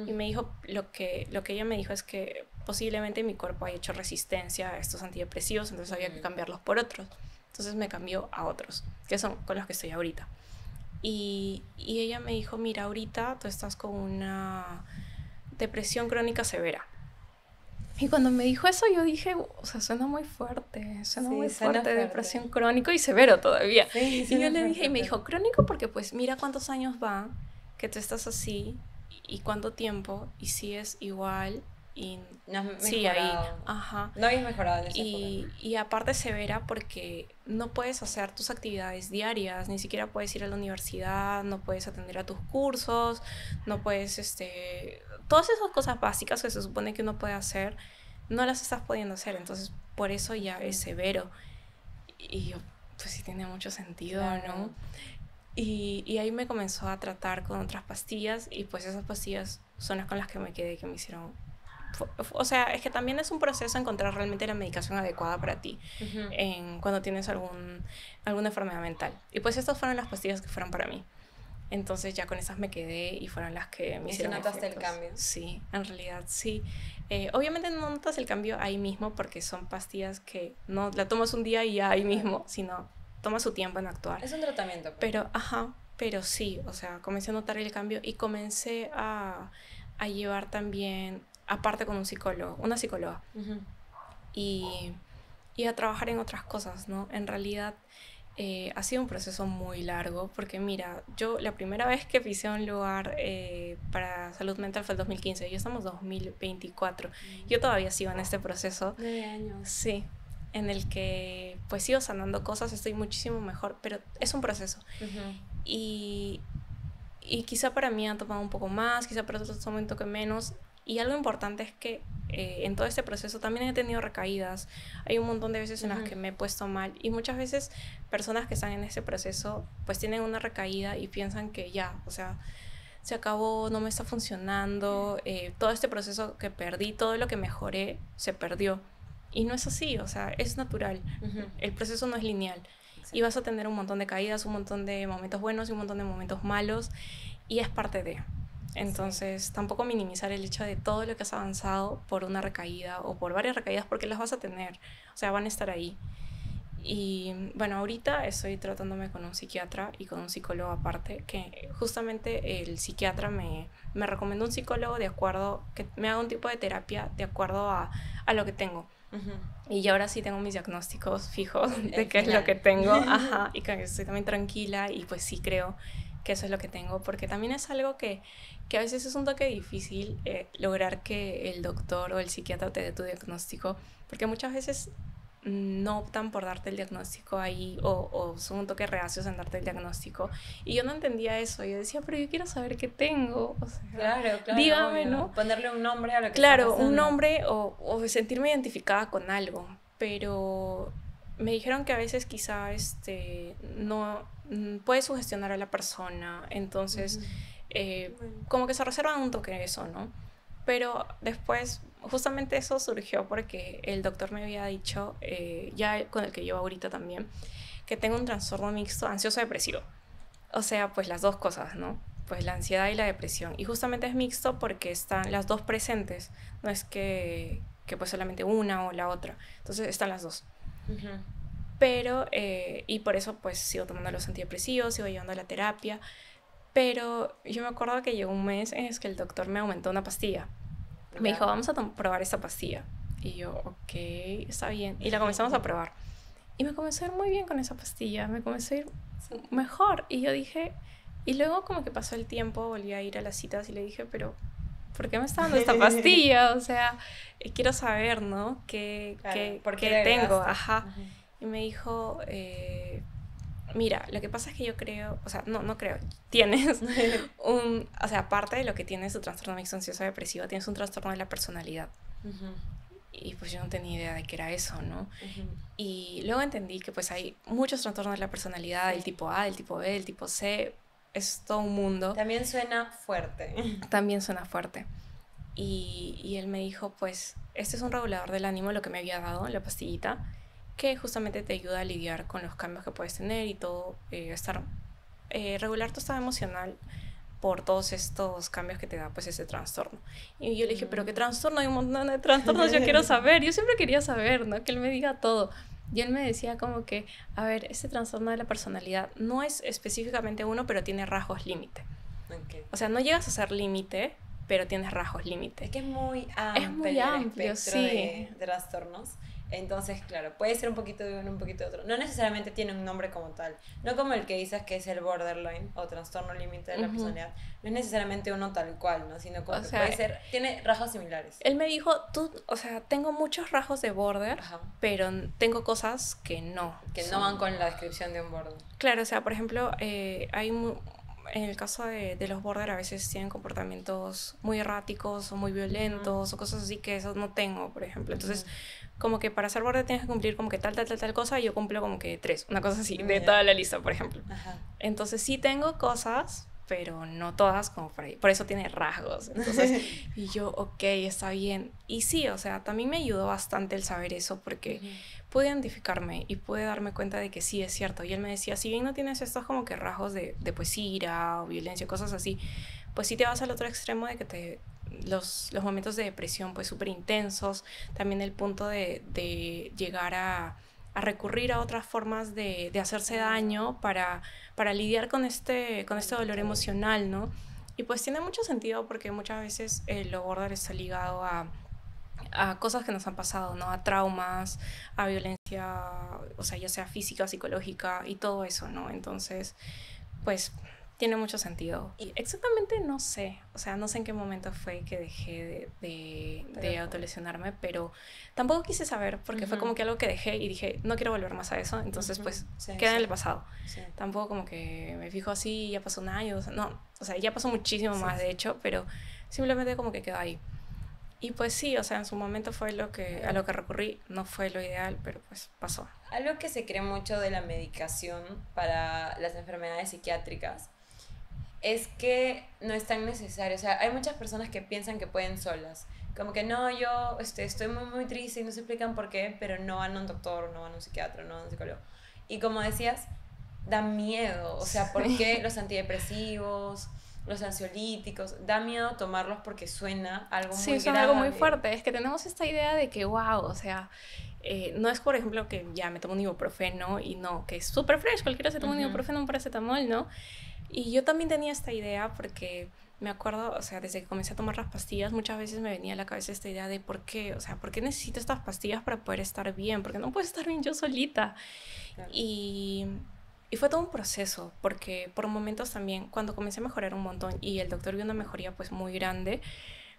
Y me dijo, lo que ella me dijo es que posiblemente mi cuerpo haya hecho resistencia a estos antidepresivos, entonces había que cambiarlos por otros. Entonces me cambió a otros, que son con los que estoy ahorita. Y ella me dijo, mira, ahorita tú estás con una depresión crónica severa. Y cuando me dijo eso, yo dije, o sea, suena muy fuerte, suena fuerte, depresión crónico y severo todavía. Sí, y yo le dije, y me dijo, crónico porque pues mira cuántos años va que tú estás así y cuánto tiempo y sigues igual. Y no has mejorado. Sí, ahí, ajá. No habías mejorado en ese y aparte severa porque no puedes hacer tus actividades diarias, ni siquiera puedes ir a la universidad, no puedes atender a tus cursos, no puedes, todas esas cosas básicas que se supone que uno puede hacer, no las estás pudiendo hacer, entonces por eso ya es severo. Y yo, pues sí tiene mucho sentido, claro, ¿no? Y ahí me comenzó a tratar con otras pastillas y pues esas pastillas son las con las que me quedé, que me hicieron... O sea, es que también es un proceso encontrar realmente la medicación adecuada para ti cuando tienes alguna enfermedad mental. Y pues estas fueron las pastillas que fueron para mí. Entonces ya con esas me quedé y fueron las que me hicieron efectos. ¿Notaste el cambio? Sí, en realidad sí. Obviamente no notas el cambio ahí mismo porque son pastillas que no la tomas un día y ya ahí mismo, sino toma su tiempo en actuar. Es un tratamiento. Pues. Pero sí, o sea, comencé a notar el cambio y comencé a llevar también... aparte con una psicóloga y a trabajar en otras cosas, ¿no? En realidad ha sido un proceso muy largo porque mira, yo la primera vez que pisé un lugar para salud mental fue el 2015, ya estamos 2024, yo todavía sigo en este proceso 9 años. Sí, en el que pues sigo sanando cosas, estoy muchísimo mejor, pero es un proceso y quizá para mí ha tomado un poco más, quizá para otros toma un toque menos. Y algo importante es que en todo este proceso también he tenido recaídas. Hay un montón de veces en las que me he puesto mal. Y muchas veces personas que están en este proceso pues tienen una recaída y piensan que ya, o sea, se acabó, no me está funcionando. Todo este proceso que perdí, todo lo que mejoré, se perdió. Y no es así, o sea, es natural. El proceso no es lineal. Exacto. Y vas a tener un montón de caídas, un montón de momentos buenos y un montón de momentos malos. Y es parte de... Entonces, tampoco minimizar el hecho de todo lo que has avanzado por una recaída o por varias recaídas, porque las vas a tener, o sea, van a estar ahí. Y bueno, ahorita estoy tratándome con un psiquiatra y con un psicólogo aparte, que justamente el psiquiatra me recomendó un psicólogo de acuerdo, que me haga un tipo de terapia de acuerdo a lo que tengo. Y ya ahora sí tengo mis diagnósticos fijos de qué es lo que tengo, y que estoy también tranquila y pues sí creo que eso es lo que tengo, porque también es algo que a veces es un toque difícil lograr que el doctor o el psiquiatra te dé tu diagnóstico, porque muchas veces no optan por darte el diagnóstico ahí o son un toque reacios en darte el diagnóstico. Y yo no entendía eso, yo decía, pero yo quiero saber qué tengo, o sea, claro, dígame, obvio, ¿no? Ponerle un nombre a lo que claro, está pasando. Un nombre o sentirme identificada con algo, pero me dijeron que a veces quizá no puede sugestionar a la persona, entonces como que se reservan un toque de eso, ¿no? Pero después justamente eso surgió porque el doctor me había dicho, ya con el que llevo ahorita también, que tengo un trastorno mixto ansioso-depresivo. O sea, pues las dos cosas, ¿no? Pues la ansiedad y la depresión. Y justamente es mixto porque están las dos presentes, no es que pues solamente una o la otra. Entonces están las dos. Pero, y por eso pues sigo tomando los antidepresivos, sigo llevando la terapia. Pero yo me acuerdo que llegó un mes en el que el doctor me aumentó una pastilla. Me dijo, vamos a probar esta pastilla. Y yo, ok, está bien. Y la comenzamos a probar. Y me comencé a ir muy bien con esa pastilla. Me comencé a ir mejor. Y yo dije... Y luego como que pasó el tiempo, volví a ir a las citas y le dije, pero ¿por qué me está dando esta pastilla? O sea, quiero saber, ¿no? ¿Qué tengo? Y me dijo... mira, lo que pasa es que yo creo, o sea, no creo, tienes o sea, aparte de lo que tienes tu trastorno mixto ansioso depresivo, tienes un trastorno de la personalidad. Y pues yo no tenía idea de qué era eso, ¿no? Ujú. Y luego entendí que pues hay muchos trastornos de la personalidad, Sí. del tipo A, del tipo B, del tipo C, es todo un mundo. También suena fuerte. También suena fuerte. Y él me dijo, pues, este es un regulador del ánimo, lo que me había dado, la pastillita, que justamente te ayuda a lidiar con los cambios que puedes tener y todo, regular tu estado emocional por todos estos cambios que te da pues ese trastorno. Y yo le dije, pero qué trastorno, hay un montón de trastornos, yo quiero saber, yo siempre quería saber, ¿no? Que él me diga todo. Y él me decía como que, a ver, este trastorno de la personalidad no es específicamente uno, pero tiene rasgos límite. Okay. O sea, no llegas a ser límite, pero tienes rasgos límite. Es que es muy Es muy amplio, el espectro sí. de trastornos. Entonces, claro, puede ser un poquito de uno, un poquito de otro. No necesariamente tiene un nombre como tal. No como el que dices que es el borderline o trastorno límite de la personalidad. No es necesariamente uno tal cual, ¿no? Sino como O que sea, puede ser, tiene rasgos similares. Él me dijo, tú, o sea, tengo muchos rasgos de border, Ajá. pero tengo cosas que no. Que no van con la descripción de un border. Claro, o sea, por ejemplo, en el caso de los border a veces tienen comportamientos muy erráticos o muy violentos o cosas así que eso no tengo, por ejemplo. Entonces, como que para ser border tienes que cumplir como que tal cosa y yo cumplo como que 3, una cosa así, de toda la lista, por ejemplo. Ajá. Entonces sí tengo cosas, pero no todas como por ahí. Por eso tiene rasgos. Entonces, y yo, ok, está bien. Y sí, o sea, también me ayudó bastante el saber eso porque pude identificarme y pude darme cuenta de que sí es cierto. Y él me decía, si bien no tienes estos como que rasgos de pues ira o violencia, cosas así, pues sí te vas al otro extremo de que los momentos de depresión pues súper intensos, también el punto de llegar a recurrir a otras formas de hacerse daño para lidiar con este dolor emocional, ¿no? Y pues tiene mucho sentido porque muchas veces lo border está ligado a cosas que nos han pasado, ¿no? A traumas, a violencia, o sea, ya sea física, psicológica y todo eso, ¿no? Entonces, pues tiene mucho sentido. Y exactamente no sé, o sea, no sé en qué momento fue que dejé de autolesionarme, pero tampoco quise saber porque fue como que algo que dejé y dije, no quiero volver más a eso, entonces pues queda en el pasado. Sí. Tampoco como que me fijo así, ya pasó un año, no, o sea, ya pasó muchísimo más de hecho, pero simplemente como que quedó ahí. Y pues sí, o sea, en su momento fue a lo que recurrí, no fue lo ideal, pero pues pasó. Algo que se cree mucho de la medicación para las enfermedades psiquiátricas es que no es tan necesario. O sea, hay muchas personas que piensan que pueden solas. Como que no, yo estoy muy, muy triste y no se explican por qué, pero no van a un doctor, no van a un psiquiatra, no van a un psicólogo. Y como decías, da miedo. O sea, ¿por qué los antidepresivos, los ansiolíticos? Da miedo tomarlos porque suena algo muy grave. Sí, suena algo muy fuerte. Es que tenemos esta idea de que, wow, o sea, no es, por ejemplo, que ya me tomo un ibuprofeno y no, que es súper fresh, cualquiera se toma un ibuprofeno, un paracetamol, ¿no? Y yo también tenía esta idea porque me acuerdo, o sea, desde que comencé a tomar las pastillas, muchas veces me venía a la cabeza esta idea de por qué, o sea, ¿por qué necesito estas pastillas para poder estar bien? Porque no puedo estar bien yo solita. Claro. Y fue todo un proceso, porque por momentos también, cuando comencé a mejorar un montón y el doctor vio una mejoría pues muy grande,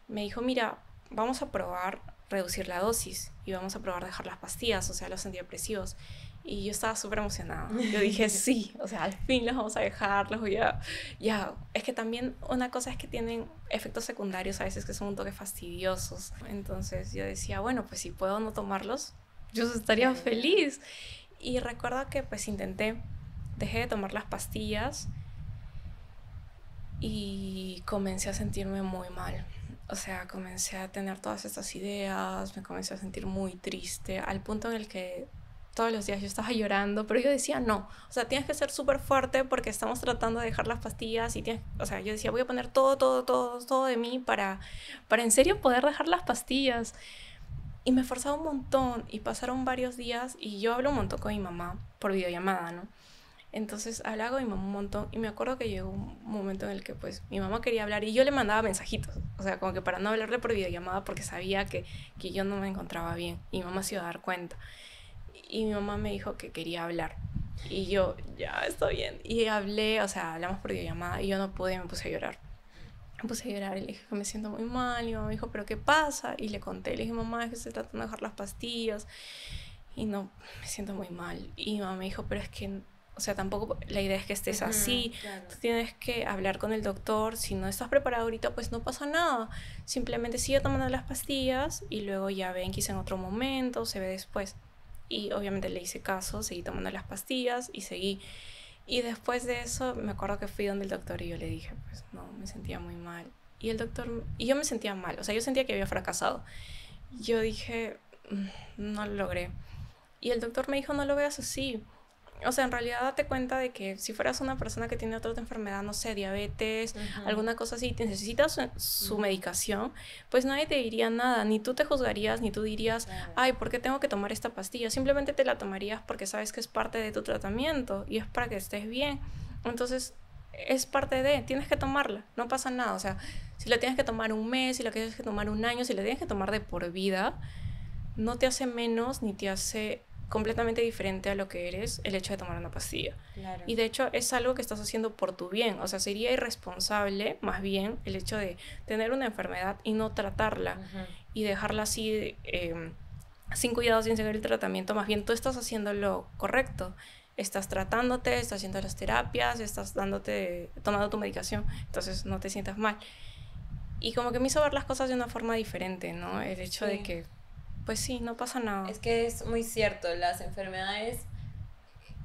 me dijo, mira, vamos a probar reducir la dosis y vamos a probar dejar las pastillas, o sea, los antidepresivos. Y yo estaba súper emocionada. Yo dije, sí, o sea, al fin los vamos a dejar, los voy a... Ya, es que también una cosa es que tienen efectos secundarios a veces que son un toque fastidiosos. Entonces yo decía, bueno, pues si puedo no tomarlos, yo estaría feliz. Y recuerdo que pues dejé de tomar las pastillas y comencé a sentirme muy mal. O sea, comencé a tener todas estas ideas, me comencé a sentir muy triste, al punto en el que todos los días yo estaba llorando, pero yo decía, no, o sea, tienes que ser súper fuerte porque estamos tratando de dejar las pastillas y o sea, yo decía, voy a poner todo de mí para en serio poder dejar las pastillas. Y me esforzaba un montón y pasaron varios días y yo hablo un montón con mi mamá por videollamada, ¿no? Entonces hablaba con mi mamá un montón y me acuerdo que llegó un momento en el que pues mi mamá quería hablar y yo le mandaba mensajitos, o sea, como que para no hablarle por videollamada porque sabía que yo no me encontraba bien y mi mamá se iba a dar cuenta. Y mi mamá me dijo que quería hablar y yo, ya, está bien. Y hablé, o sea, hablamos por videollamada y yo no pude y me puse a llorar. Me puse a llorar y le dije que me siento muy mal y mi mamá me dijo, ¿pero qué pasa? Y le conté, le dije, mamá, es que estoy tratando de dejar las pastillas y no, me siento muy mal. Y mi mamá me dijo, pero es que O sea, tampoco la idea es que estés así. Claro. Tú tienes que hablar con el doctor. Si no estás preparado ahorita, pues no pasa nada. Simplemente sigue tomando las pastillas y luego ya ven quizá en otro momento, se ve después. Y obviamente le hice caso, seguí tomando las pastillas y seguí. Y después de eso me acuerdo que fui donde el doctor y yo le dije, pues no, me sentía muy mal. Y el doctor, y yo me sentía mal, o sea, yo sentía que había fracasado. Yo dije, no lo logré. Y el doctor me dijo, no lo veas así. O sea, en realidad date cuenta de que si fueras una persona que tiene otra enfermedad, no sé, diabetes, alguna cosa así, te necesitas su medicación, pues nadie te diría nada, ni tú te juzgarías, ni tú dirías, Claro. ay, ¿por qué tengo que tomar esta pastilla? Simplemente te la tomarías porque sabes que es parte de tu tratamiento y es para que estés bien. Entonces, es parte de, tienes que tomarla, no pasa nada. O sea, si la tienes que tomar un mes, si la tienes que tomar un año, si la tienes que tomar de por vida, no te hace menos ni te hace completamente diferente a lo que eres el hecho de tomar una pastilla. Claro. Y de hecho es algo que estás haciendo por tu bien. O sea, sería irresponsable más bien el hecho de tener una enfermedad y no tratarla y dejarla así sin cuidado, sin seguir el tratamiento. Más bien tú estás haciendo lo correcto. Estás tratándote, estás haciendo las terapias, estás tomando tu medicación, entonces no te sientas mal. Y como que me hizo ver las cosas de una forma diferente, ¿no? El hecho de que pues sí, no pasa nada. Es que es muy cierto, las enfermedades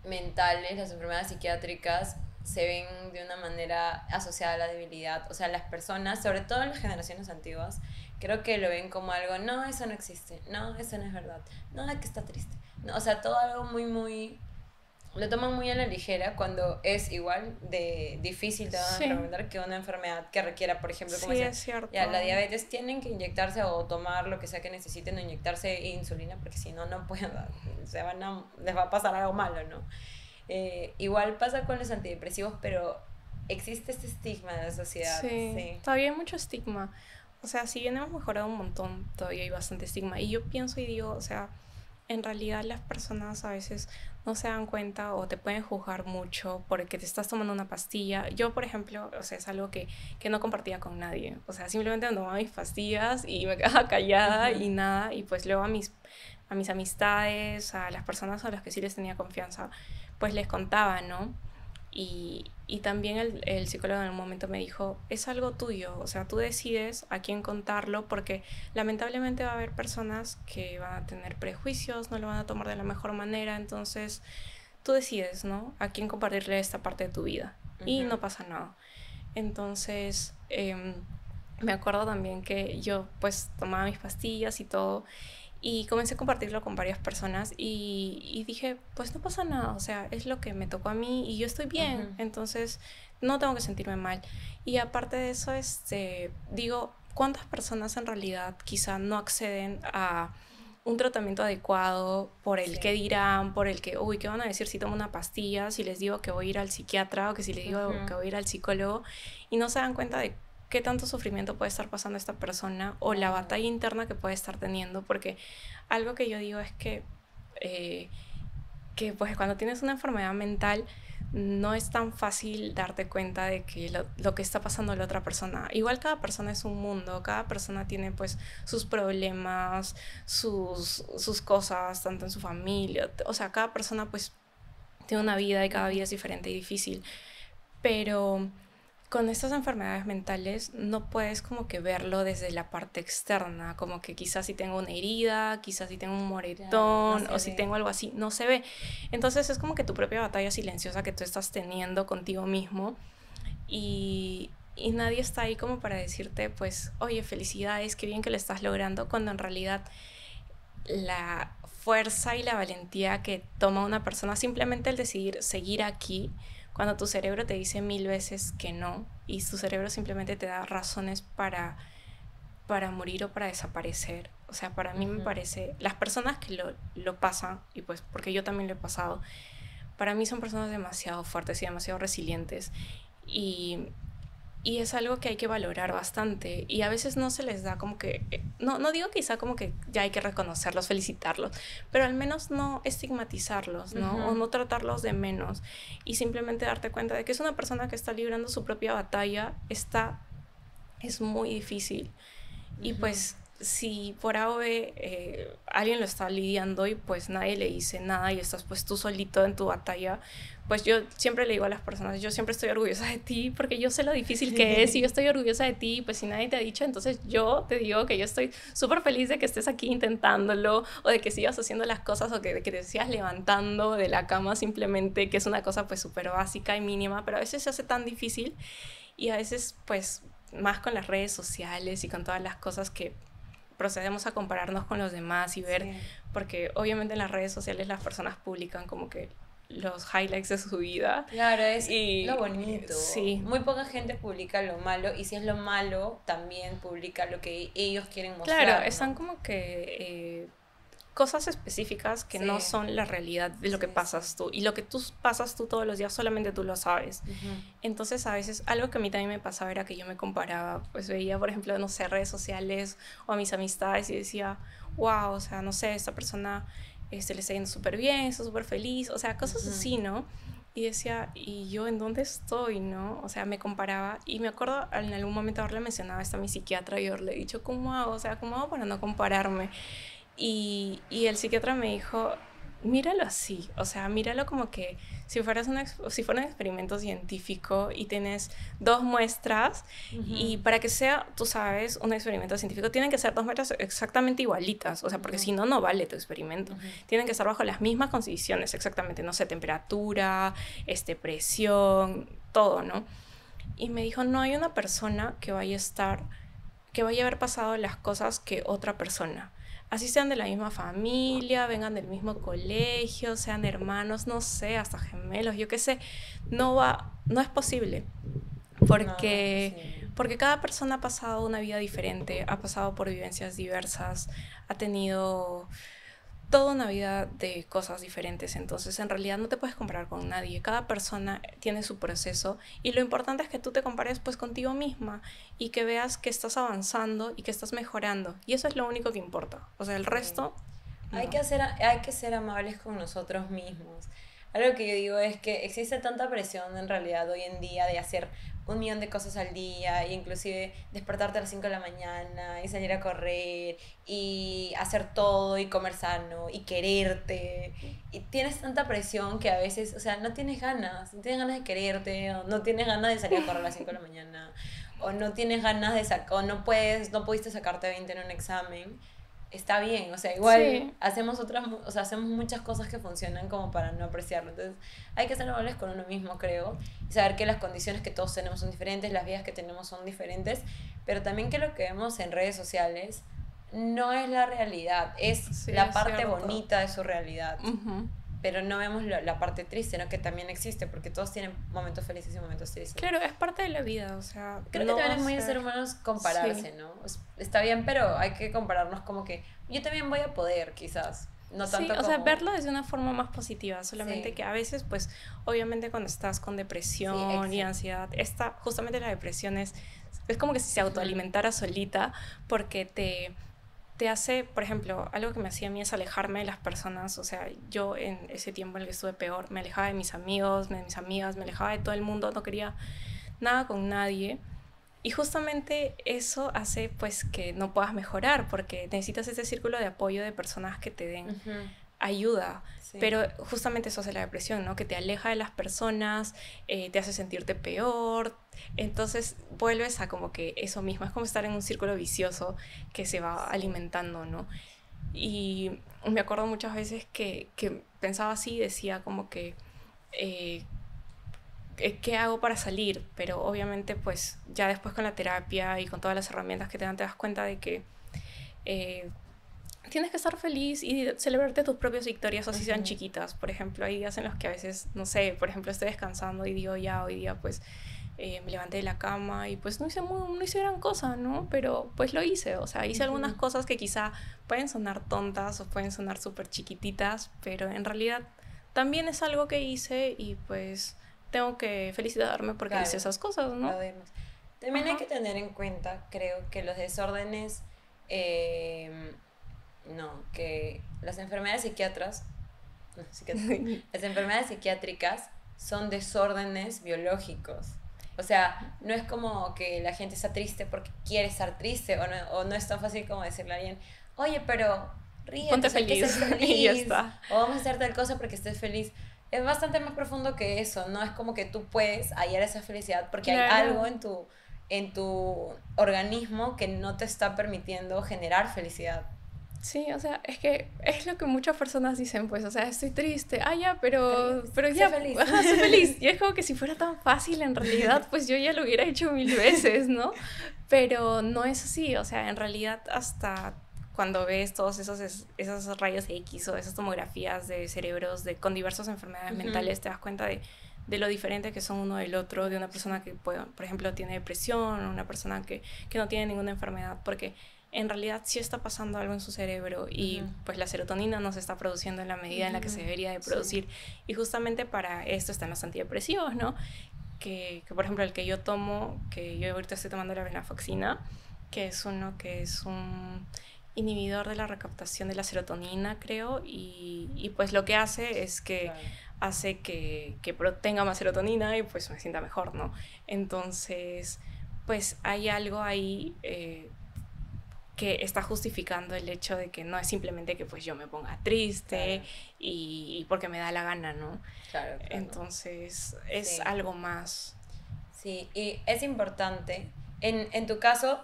mentales, las enfermedades psiquiátricas se ven de una manera asociada a la debilidad. O sea, las personas, sobre todo en las generaciones antiguas, creo que lo ven como algo, no, eso no existe, no, eso no es verdad, no, es que está triste. No, o sea, todo algo muy, muy... Lo toman muy a la ligera cuando es igual de difícil de recomendar que una enfermedad que requiera, por ejemplo, como sí, decía, es cierto. ya, la diabetes, tienen que inyectarse o tomar lo que sea que necesiten o inyectarse insulina porque si no, no pueden, les va a pasar algo malo, ¿no? Igual pasa con los antidepresivos, pero existe este estigma de la sociedad. Sí, todavía hay mucho estigma. O sea, si bien hemos mejorado un montón, todavía hay bastante estigma. Y yo pienso y digo, o sea, en realidad las personas a veces no se dan cuenta o te pueden juzgar mucho porque te estás tomando una pastilla. Yo, por ejemplo, o sea, es algo que no compartía con nadie. O sea, simplemente me tomaba mis pastillas y me quedaba callada y nada. Y pues luego a mis amistades, a las personas a las que sí les tenía confianza, pues les contaba, ¿no? Y también el psicólogo en un momento me dijo, es algo tuyo, o sea, tú decides a quién contarlo porque lamentablemente va a haber personas que van a tener prejuicios, no lo van a tomar de la mejor manera, entonces tú decides, ¿no? A quién compartirle esta parte de tu vida y no pasa nada. Entonces, me acuerdo también que yo pues tomaba mis pastillas y todo y comencé a compartirlo con varias personas y dije, pues no pasa nada, o sea, es lo que me tocó a mí y yo estoy bien, entonces no tengo que sentirme mal. Y aparte de eso, digo, ¿cuántas personas en realidad quizá no acceden a un tratamiento adecuado por el que dirán, por el que, uy, ¿qué van a decir si tomo una pastilla, si les digo que voy a ir al psiquiatra o que si les digo que voy a ir al psicólogo? Y no se dan cuenta de qué tanto sufrimiento puede estar pasando esta persona o la batalla interna que puede estar teniendo, porque algo que yo digo es que pues cuando tienes una enfermedad mental no es tan fácil darte cuenta de que lo que está pasando a la otra persona. Igual cada persona es un mundo, cada persona tiene pues sus problemas, sus cosas, tanto en su familia, o sea, cada persona pues tiene una vida y cada vida es diferente y difícil, pero con estas enfermedades mentales no puedes como que verlo desde la parte externa, como que quizás si tengo una herida, quizás si tengo un moretón, o si tengo algo así, no se ve. Entonces es como que tu propia batalla silenciosa que tú estás teniendo contigo mismo y nadie está ahí como para decirte pues, oye, felicidades, qué bien que lo estás logrando, cuando en realidad la fuerza y la valentía que toma una persona simplemente el decidir seguir aquí, cuando tu cerebro te dice 1000 veces que no y tu cerebro simplemente te da razones para morir o para desaparecer. O sea, para mí me parece, las personas que lo pasan, y pues porque yo también lo he pasado, para mí son personas demasiado fuertes y demasiado resilientes y es algo que hay que valorar bastante y a veces no se les da como que, no digo quizá como que ya hay que reconocerlos, felicitarlos, pero al menos no estigmatizarlos, ¿no? O no tratarlos de menos y simplemente darte cuenta de que es una persona que está librando su propia batalla, es muy difícil y pues si por A o B alguien lo está lidiando y pues nadie le dice nada y estás pues tú solito en tu batalla, pues yo siempre le digo a las personas, yo siempre estoy orgullosa de ti porque yo sé lo difícil que es y yo estoy orgullosa de ti, pues si nadie te ha dicho, entonces yo te digo que yo estoy súper feliz de que estés aquí intentándolo o de que sigas haciendo las cosas o de que te sigas levantando de la cama simplemente, que es una cosa pues súper básica y mínima, pero a veces se hace tan difícil y a veces pues más con las redes sociales y con todas las cosas que procedemos a compararnos con los demás y ver, sí. Porque obviamente en las redes sociales las personas publican como que los highlights de su vida. Claro, es lo bonito. Sí. Muy poca gente publica lo malo y si es lo malo, también publica lo que ellos quieren mostrar. Claro, ¿no? Están como que cosas específicas que no son la realidad de lo que pasas tú. Y lo que tú pasas tú todos los días solamente tú lo sabes. Entonces a veces algo que a mí también me pasaba era que yo me comparaba, pues veía por ejemplo, no sé, redes sociales o a mis amistades y decía, wow, o sea, no sé, esta persona le está yendo súper bien, está súper feliz, o sea, cosas así, ¿no? Y decía, ¿y yo en dónde estoy, no? O sea, me comparaba y me acuerdo en algún momento haberle mencionado esto a mi psiquiatra y haberle dicho, ¿cómo hago? O sea, ¿cómo hago para no compararme? Y el psiquiatra me dijo, míralo así, o sea, míralo como que si fuera un experimento científico y tienes dos muestras y para que sea, tú sabes, un experimento científico tienen que ser dos muestras exactamente igualitas, o sea, porque si no, no vale tu experimento. Tienen que estar bajo las mismas condiciones, exactamente, no sé, temperatura, presión, todo, ¿no? Y me dijo, no hay una persona que vaya a haber pasado las cosas que otra persona. Así sean de la misma familia, vengan del mismo colegio, sean hermanos, no sé, hasta gemelos, yo qué sé, no es posible. Porque cada persona ha pasado una vida diferente, ha pasado por vivencias diversas, ha tenido toda una vida de cosas diferentes, entonces en realidad no te puedes comparar con nadie, cada persona tiene su proceso y lo importante es que tú te compares pues contigo misma y que veas que estás avanzando y que estás mejorando y eso es lo único que importa, o sea el resto no. Hay que ser amables con nosotros mismos. Algo que yo digo es que existe tanta presión en realidad hoy en día de hacer 1.000.000 de cosas al día, e inclusive despertarte a las 5 de la mañana y salir a correr y hacer todo y comer sano y quererte. Y tienes tanta presión que a veces, o sea, no tienes ganas de quererte, o no tienes ganas de salir a correr a las 5 de la mañana, o no tienes ganas de o no pudiste sacarte 20 en un examen. Está bien, o sea, igual hacemos muchas cosas que funcionan como para no apreciarlo. Entonces, hay que ser amables con uno mismo, creo, y saber que las condiciones que todos tenemos son diferentes, las vidas que tenemos son diferentes, pero también que lo que vemos en redes sociales no es la realidad, es la parte bonita de su realidad. Pero no vemos la parte triste, ¿no? Que también existe, porque todos tienen momentos felices y momentos tristes. Claro, es parte de la vida, o sea... Creo que también es muy de ser humanos compararse, ¿no? Está bien, pero hay que compararnos como que yo también voy a poder, quizás. No tanto o sea, verlo desde una forma más positiva, solamente que a veces, pues, obviamente cuando estás con depresión y ansiedad, justamente la depresión es como que si se autoalimentara solita, porque te hace, por ejemplo, algo que me hacía a mí es alejarme de las personas, o sea, yo en ese tiempo en el que estuve peor, me alejaba de mis amigos, de mis amigas, me alejaba de todo el mundo, no quería nada con nadie, y justamente eso hace pues que no puedas mejorar, porque necesitas ese círculo de apoyo de personas que te den ayuda, pero justamente eso hace la depresión, ¿no? Que te aleja de las personas, te hace sentirte peor, entonces vuelves a como que eso mismo, es como estar en un círculo vicioso que se va alimentando, ¿no? Y me acuerdo muchas veces que pensaba así, decía como que ¿qué hago para salir? Pero obviamente pues ya después con la terapia y con todas las herramientas que te dan te das cuenta de que tienes que estar feliz y celebrarte tus propias victorias, así sean chiquitas. Por ejemplo, hay días en los que a veces, no sé, por ejemplo, estoy descansando y digo, ya, hoy día pues me levanté de la cama y pues no hice gran cosa, ¿no? Pero pues lo hice, o sea, hice algunas cosas que quizá pueden sonar tontas o pueden sonar súper chiquititas, pero en realidad también es algo que hice y pues tengo que felicitarme porque hice esas cosas, ¿no? También hay que tener en cuenta, creo, que los desórdenes... que las enfermedades las enfermedades psiquiátricas son desórdenes biológicos. O sea, no es como que la gente está triste porque quiere estar triste, o no es tan fácil como decirle a alguien, oye, pero ríete, Ponte o sea, hay que ser feliz y ya feliz, está. o vamos a hacer tal cosa porque estés feliz. Es bastante más profundo que eso, no es como que tú puedes hallar esa felicidad porque hay algo Claro. en tu organismo que no te está permitiendo generar felicidad. Sí, o sea, es que es lo que muchas personas dicen, pues, o sea, estoy triste, ah, ya, Feliz, pero sé ya, feliz. ajá, soy feliz. Y es como que si fuera tan fácil en realidad, pues yo ya lo hubiera hecho mil veces, ¿no? Pero no es así, o sea, en realidad hasta cuando ves todos esos rayos X o esas tomografías de cerebros con diversas enfermedades Ujú. mentales, te das cuenta de lo diferente que son uno del otro, de una persona que, puede, por ejemplo, tiene depresión, una persona que no tiene ninguna enfermedad, porque en realidad sí está pasando algo en su cerebro y Ujú, pues la serotonina no se está produciendo en la medida en la que se ujú, debería de sí, producir. Y justamente para esto están los antidepresivos, ¿no? Que por ejemplo el que yo tomo, que yo ahorita estoy tomando la venlafaxina, que es uno que es un inhibidor de la recaptación de la serotonina, creo, y pues lo que hace es que claro. hace que tenga más serotonina y pues me sienta mejor, ¿no? Entonces, pues hay algo ahí que está justificando el hecho de que no es simplemente que pues yo me ponga triste Claro, y porque me da la gana, ¿no? claro, claro. Entonces es Sí, algo más. sí, y es importante. En tu caso,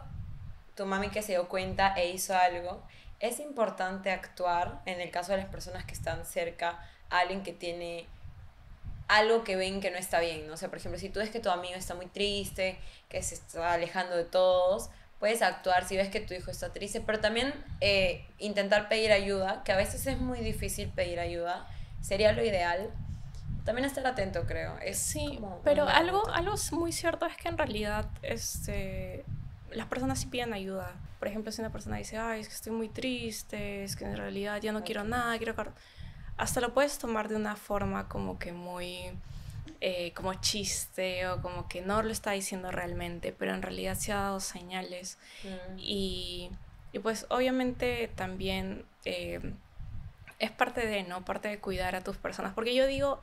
tu mami que se dio cuenta e hizo algo, es importante actuar en el caso de las personas que están cerca a alguien que tiene algo que ven que no está bien, ¿no? O sea, por ejemplo, si tú ves que tu amigo está muy triste, que se está alejando de todos, puedes actuar si ves que tu hijo está triste, pero también intentar pedir ayuda, que a veces es muy difícil pedir ayuda, sería lo ideal. También estar atento, creo, es Sí, como un pero barómetro. algo muy cierto es que en realidad las personas sí piden ayuda. Por ejemplo, si una persona dice, ay, es que estoy muy triste, es que en realidad ya no quiero Ok. nada, hasta lo puedes tomar de una forma como que muy como chiste o como que no lo está diciendo realmente, pero en realidad se ha dado señales Mm, y, y pues obviamente también es parte de, ¿no? Parte de cuidar a tus personas. Porque yo digo,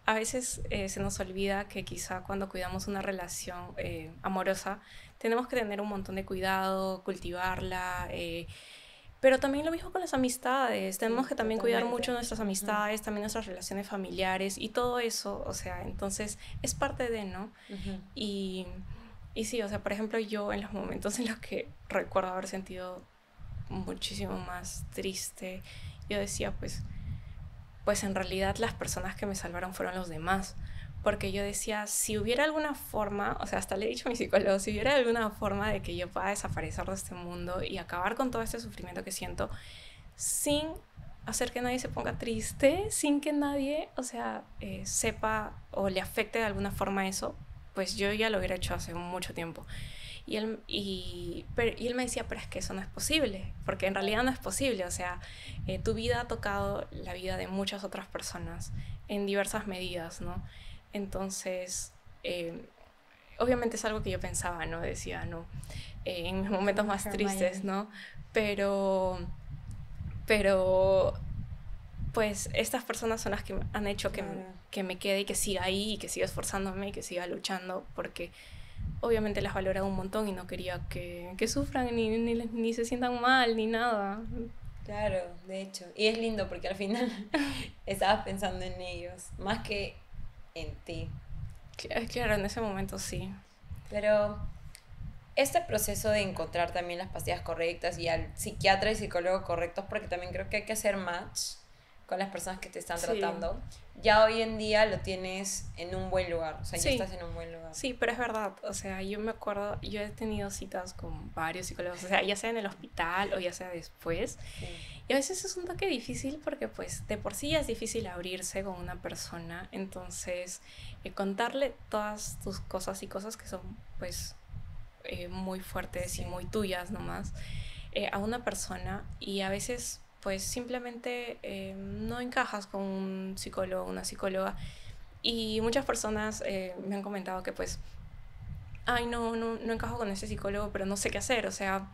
a veces se nos olvida que quizá cuando cuidamos una relación amorosa, tenemos que tener un montón de cuidado, cultivarla, pero también lo mismo con las amistades. Tenemos sí, que también cuidar mucho totalmente. nuestras Ujú, amistades, también nuestras relaciones familiares y todo eso, o sea, entonces es parte de, ¿no? ujú. Y, y sí, o sea, por ejemplo, yo en los momentos en los que recuerdo haber sentido muchísimo más triste, yo decía, pues en realidad las personas que me salvaron fueron los demás. Porque yo decía, si hubiera alguna forma, o sea, hasta le he dicho a mi psicólogo, si hubiera alguna forma de que yo pueda desaparecer de este mundo y acabar con todo este sufrimiento que siento, sin hacer que nadie se ponga triste, sin que nadie, o sea, sepa o le afecte de alguna forma eso, pues yo ya lo hubiera hecho hace mucho tiempo. Y él me decía, pero es que eso no es posible, porque en realidad Claro. no es posible, o sea, tu vida ha tocado la vida de muchas otras personas en diversas medidas, ¿no? Entonces, eh, obviamente es algo que yo pensaba, ¿no? Decía, ¿no? En mis momentos Como más tristes, Hermione. ¿no? Pero, pero, pues estas personas son las que han hecho Claro. que me quede y que siga ahí y que siga esforzándome y que siga luchando, porque obviamente las valoraba un montón y no quería que sufran ni se sientan mal ni nada. Claro, de hecho. Y es lindo porque al final estabas pensando en ellos, más que en ti. Claro, en ese momento sí. Pero este proceso de encontrar también las pastillas correctas y al psiquiatra y psicólogo correctos, porque también creo que hay que hacer match con las personas que te están Sí, tratando, ya hoy en día lo tienes en un buen lugar, o sea, ya sí, estás en un buen lugar. sí, pero es verdad. O sea, yo me acuerdo, yo he tenido citas con varios psicólogos, o sea, ya sea en el hospital o ya sea después. Sí, Y a veces es un toque difícil porque pues de por sí ya es difícil abrirse con una persona. Entonces, contarle todas tus cosas y cosas que son pues muy fuertes y sí, muy tuyas nomás a una persona y a veces pues simplemente no encajas con un psicólogo o una psicóloga y muchas personas me han comentado que pues ay no encajo con ese psicólogo pero no sé qué hacer, o sea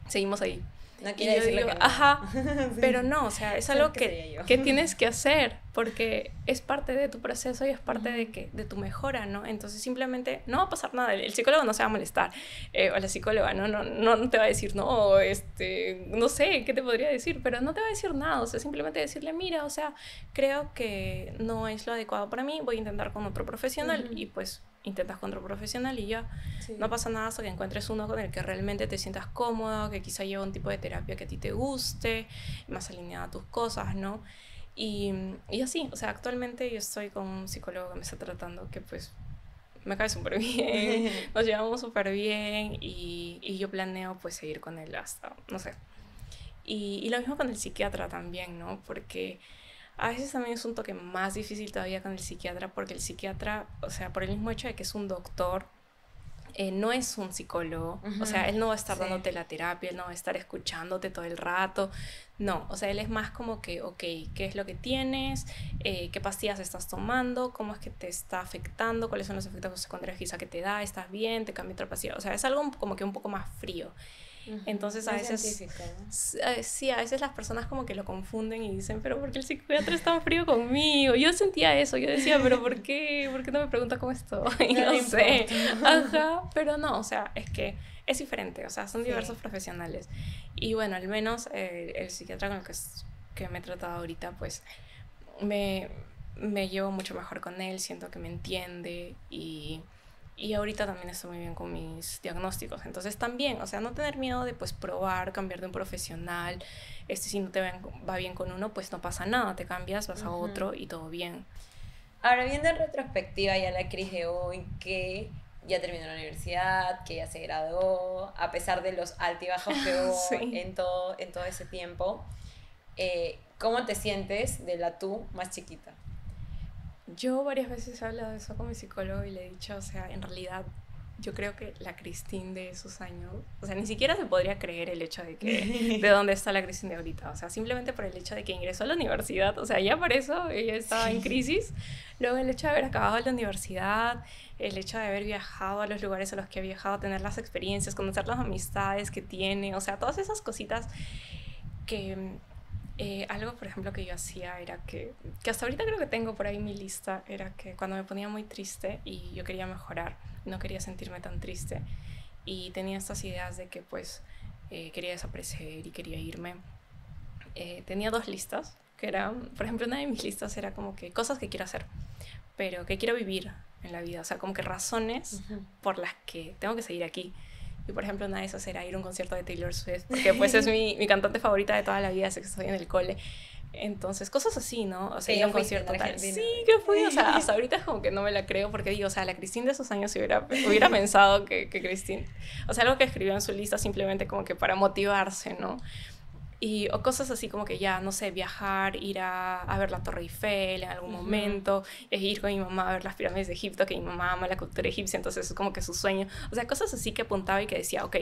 seguimos ahí. No Y quiere yo decir lo digo, que no. ajá, Sí. pero no, o sea, es ¿Sabes algo qué sería yo? que tienes que hacer, porque es parte de tu proceso y es parte Ujú. de tu mejora, ¿no? Entonces simplemente no va a pasar nada, el psicólogo no se va a molestar, o la psicóloga, no te va a decir, no, no sé, ¿qué te podría decir? Pero no te va a decir nada, o sea, simplemente decirle, mira, o sea, creo que no es lo adecuado para mí, voy a intentar con otro profesional, Ujú. y pues intentas con otro profesional y ya. Sí. No pasa nada hasta que encuentres uno con el que realmente te sientas cómoda, que quizá lleva un tipo de terapia que a ti te guste, más alineada a tus cosas, ¿no? Y así, o sea, actualmente yo estoy con un psicólogo que me está tratando, que pues me cae súper bien, nos llevamos súper bien y yo planeo pues seguir con él hasta, no sé. Y lo mismo con el psiquiatra también, ¿no? Porque a veces también es un toque más difícil todavía con el psiquiatra, porque el psiquiatra, o sea, por el mismo hecho de que es un doctor, no es un psicólogo, o Ujú. sea, él no va a estar Sí. dándote la terapia, él no va a estar escuchándote todo el rato, no, o sea, él es más como que, ok, ¿qué es lo que tienes? ¿Qué pastillas estás tomando? ¿Cómo es que te está afectando? ¿Cuáles son los efectos secundarios quizá que te da? ¿Estás bien? ¿Te cambia otra pastilla? O sea, es algo como que un poco más frío. Entonces a Más veces, científico, ¿no? sí, a veces las personas como que lo confunden y dicen, pero ¿por qué el psiquiatra es tan frío conmigo? Yo sentía eso, yo decía, pero ¿por qué? ¿Por qué no me pregunta cómo estoy? No No le sé, importa. ajá, pero no, o sea, es que es diferente, o sea, son diversos Sí. profesionales. Y bueno, al menos el psiquiatra con el que me he tratado ahorita, pues me, me llevo mucho mejor con él, siento que me entiende y ahorita también estoy muy bien con mis diagnósticos. Entonces también, o sea, no tener miedo de pues probar, cambiar de un profesional. Si no te va bien con uno, pues no pasa nada, te cambias, vas a Ujú. otro y todo bien. Ahora, viendo en retrospectiva ya la Cris de hoy, que ya terminó la universidad, que ya se graduó, a pesar de los altibajos que hubo Sí. en todo ese tiempo, ¿cómo te sientes de la tú más chiquita? Yo varias veces he hablado de eso con mi psicólogo y le he dicho, o sea, en realidad yo creo que la Christine de esos años, o sea, ni siquiera se podría creer el hecho de que, de dónde está la Christine de ahorita, o sea, simplemente por el hecho de que ingresó a la universidad, o sea, ya por eso ella estaba en Sí. crisis, luego el hecho de haber acabado la universidad, el hecho de haber viajado a los lugares a los que ha viajado, tener las experiencias, conocer las amistades que tiene, o sea, todas esas cositas que algo, por ejemplo, que yo hacía era que hasta ahorita creo que tengo por ahí mi lista, era que cuando me ponía muy triste y yo quería mejorar, no quería sentirme tan triste y tenía estas ideas de que pues quería desaparecer y quería irme, tenía dos listas, que eran, por ejemplo, una de mis listas era como que cosas que quiero hacer, pero que quiero vivir en la vida, o sea, como que razones Ujú. por las que tengo que seguir aquí. Y por ejemplo, una de esas era ir a un concierto de Taylor Swift, porque pues es mi cantante favorita de toda la vida, desde que estoy en el cole. Entonces, cosas así, ¿no? O sea, Que ir a ya un fuiste en concierto tal. Argentina. Sí, que fui. O sea, hasta ahorita es como que no me la creo porque digo, o sea, la Christine de esos años hubiera pensado que Christine. O sea, algo que escribió en su lista simplemente como que para motivarse, ¿no? O cosas así como que ya, no sé, viajar, ir a ver la Torre Eiffel en algún Ujú. momento, ir con mi mamá a ver las pirámides de Egipto, que mi mamá ama la cultura egipcia, entonces es como que su sueño. O sea, cosas así que apuntaba y que decía, ok,